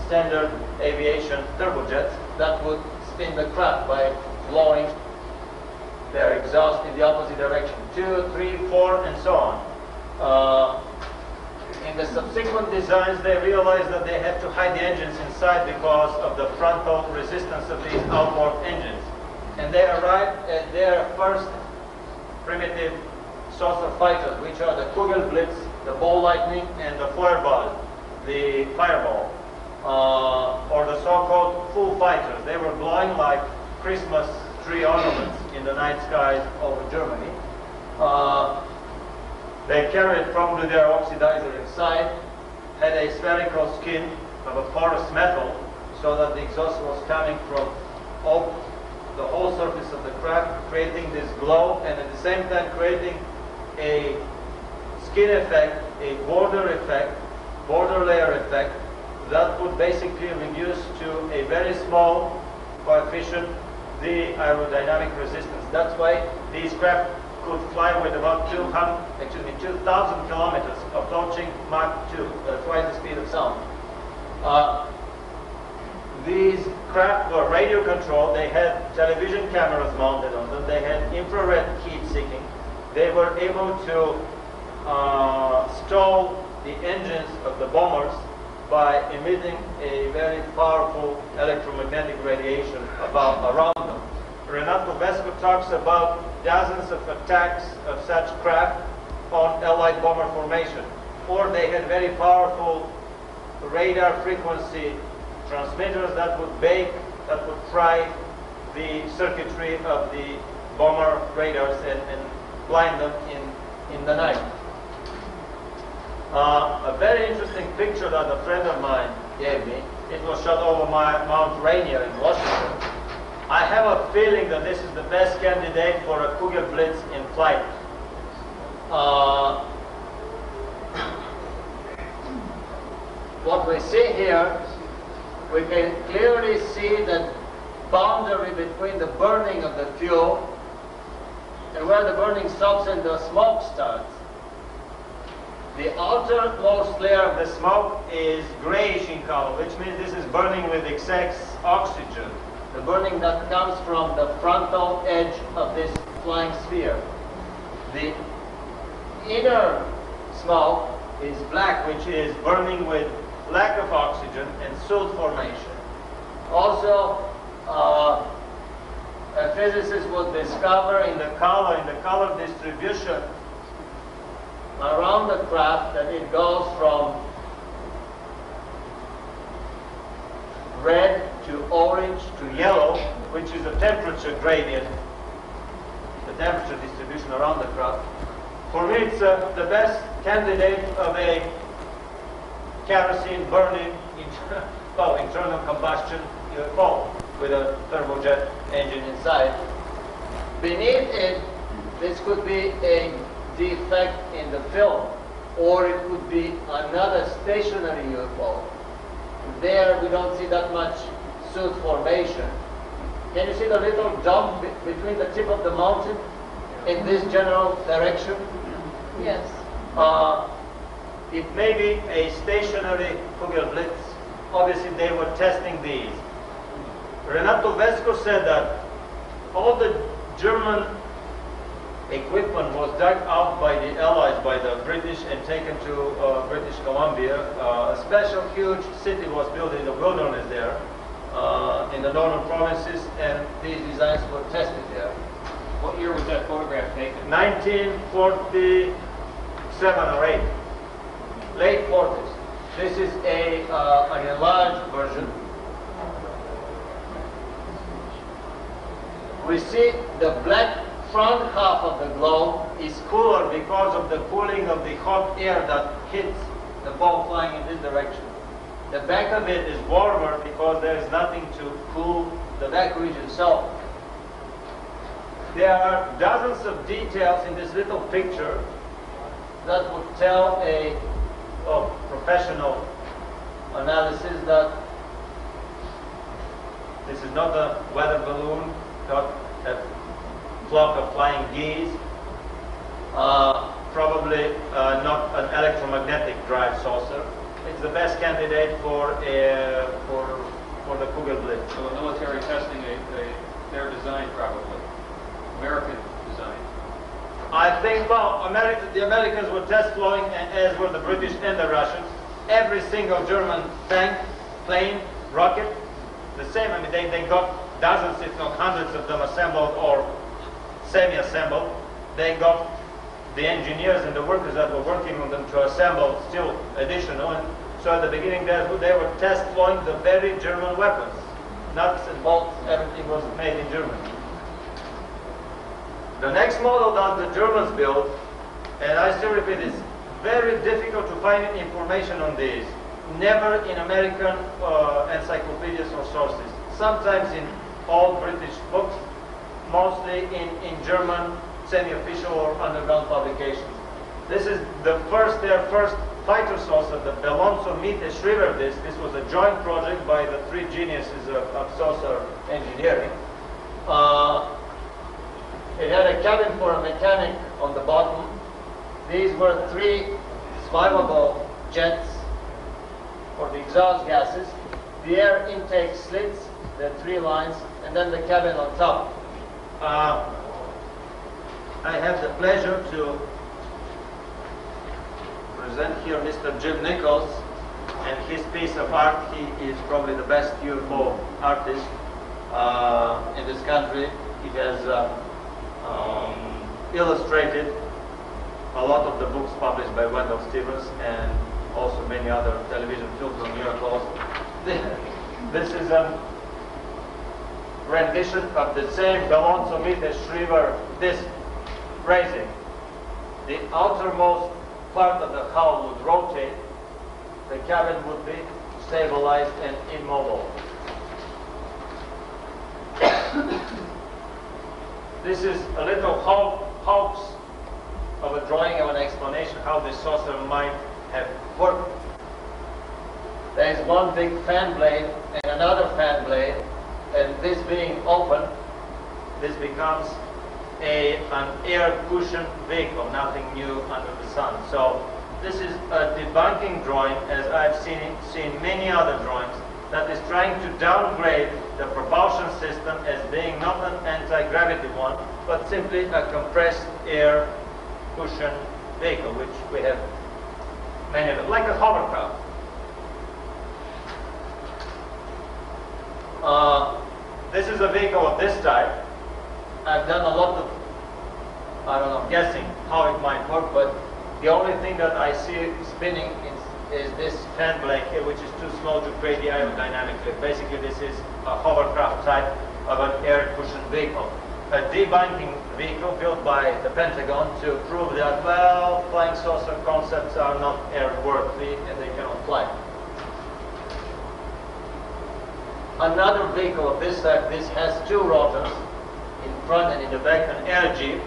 standard aviation turbojets that would spin the craft by blowing their exhaust in the opposite direction, 2, 3, 4, and so on. In the subsequent designs, they realized that they had to hide the engines inside because of the frontal resistance of these outboard engines. And they arrived at their first primitive saucer fighters, which are the Kugelblitz, the Ball Lightning, and the Feuerball, the Fireball, or the so-called Foo Fighters. They were glowing like Christmas tree ornaments in the night skies over Germany. They carried probably their oxidizer inside, had a spherical skin of a porous metal, so that the exhaust was coming from the whole surface of the craft, creating this glow, and at the same time creating a skin effect, a border layer effect, that would basically reduce to a very small coefficient the aerodynamic resistance. That's why these craft could fly with about 2,000 kilometers, approaching Mach 2, twice the speed of sound. These craft were radio controlled. They had television cameras mounted on them. They had infrared heat seeking. They were able to stall the engines of the bombers by emitting a very powerful electromagnetic radiation around them. Renato Vesco talks about dozens of attacks of such craft on Allied bomber formation. Or they had very powerful radar frequency transmitters that would bake, that would fry the circuitry of the bomber radars and blind them in the night. A very interesting picture that a friend of mine gave me, it was shot over Mount Rainier in Washington. I have a feeling that this is the best candidate for a Kugelblitz in flight. What we see here, we can clearly see the boundary between the burning of the fuel and where the burning stops and the smoke starts. The outermost layer of the smoke is grayish in color, which means this is burning with excess oxygen. The burning that comes from the frontal edge of this flying sphere. The inner smoke is black, which is burning with lack of oxygen and soot formation. Also, a physicist would discover in the color distribution around the craft that it goes from red to orange to yellow, which is a temperature gradient, the temperature distribution around the craft. For me, it's the best candidate of a kerosene burning internal combustion UFO with a turbojet engine inside. Beneath it, this could be a defect in the film, or it could be another stationary UFO. There we don't see that much soot formation. Can you see the little jump between the tip of the mountain in this general direction? Yes. It may be a stationary Kugelblitz. Obviously they were testing these. Renato Vesco said that all the German equipment was dug out by the Allies, by the British, and taken to British Columbia. A special huge city was built in the wilderness there, in the northern provinces, and these designs were tested there. What year was that photograph taken? 1947 or 8. Late 40s. This is an enlarged version. We see the black front half of the globe is cooler because of the cooling of the hot air that hits the ball flying in this direction. The back of it is warmer because there is nothing to cool the back region. So there are dozens of details in this little picture that would tell a professional analysis that this is not a weather balloon, not a flock of flying geese, probably not an electromagnetic drive saucer. It's the best candidate for the Kugelblitz. So the military testing their design, probably American design. I think, well, the Americans were test flying, as were the British and the Russians. Every single German tank, plane, rocket, the same. I mean, they got dozens, if not hundreds of them assembled or semi-assembled. They got the engineers and the workers that were working on them to assemble still additional. And so at the beginning they were test flying the very German weapons. Nuts and bolts, everything was made in Germany. The next model that the Germans built, and I still repeat, it's very difficult to find information on these. Never in American encyclopedias or sources. Sometimes in old British books, mostly in German semi-official or underground publications. This is their first fighter saucer, the Belonzo Mite Shriver disc. This was a joint project by the three geniuses of saucer engineering. It had a cabin for a mechanic on the bottom. These were 3 survivable jets for the exhaust gases. The air intake slits, the 3 lines, and then the cabin on top. I have the pleasure to present here Mr. Jim Nichols and his piece of art. He is probably the best UFO artist in this country. He has illustrated a lot of the books published by Wendell Stevens and also many other television films on UFOs. This is a rendition of the same Galon-Somite Shriver disc raising. The outermost part of the hull would rotate, the cabin would be stabilized and immobile. This is a little hoax of a drawing of an explanation how this saucer might have worked. There is one big fan blade and another fan blade, and this being open, this becomes an air cushion vehicle, nothing new under the sun. So this is a debunking drawing, as I've seen many other drawings, that is trying to downgrade the propulsion system as being not an anti-gravity one, but simply a compressed air cushion vehicle, which we have many of them, like a hovercraft. This is a vehicle of this type. I've done a lot of, guessing how it might work, but the only thing that I see spinning is this fan blade here, which is too small to create the aerodynamic lift. Basically, this is a hovercraft type of an air cushion vehicle. A debunking vehicle built by the Pentagon to prove that, well, flying saucer concepts are not airworthy and they cannot fly. Another vehicle of this type, this has 2 rotors, in front and in the back, an air jeep.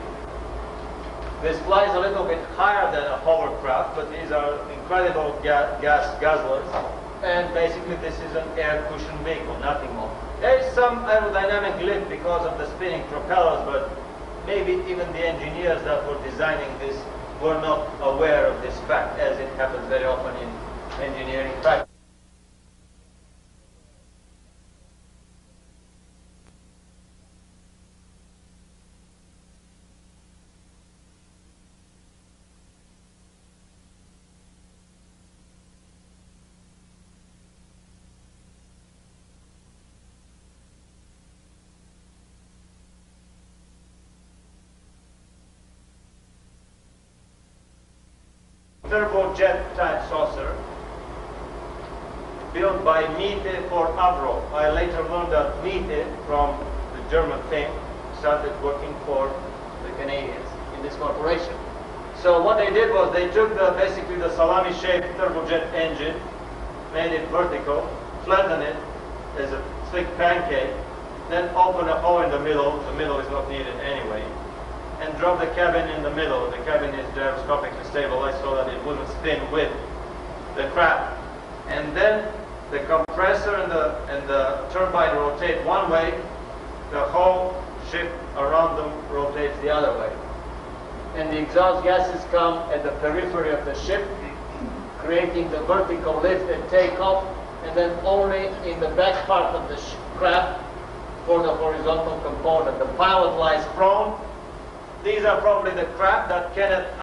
This flies a little bit higher than a hovercraft, but these are incredible gas guzzlers. And basically this is an air cushion vehicle, nothing more. There is some aerodynamic lift because of the spinning propellers, but maybe even the engineers that were designing this were not aware of this fact, as it happens very often in engineering practice. Turbojet type saucer built by Miete for Avro. I later learned that Miete, from the German fame, started working for the Canadians in this corporation. So what they did was they took basically the salami-shaped turbojet engine, made it vertical, flattened it as a thick pancake, then opened a hole in the middle is not needed anyway, and drop the cabin in the middle. The cabin is gyroscopically stabilized so that it wouldn't spin with the craft. And then the compressor and the turbine rotate one way, the whole ship around them rotates the other way. And the exhaust gases come at the periphery of the ship, creating the vertical lift and takeoff, and then only in the back part of the craft for the horizontal component. The pilot lies prone. These are probably the craft that Kenneth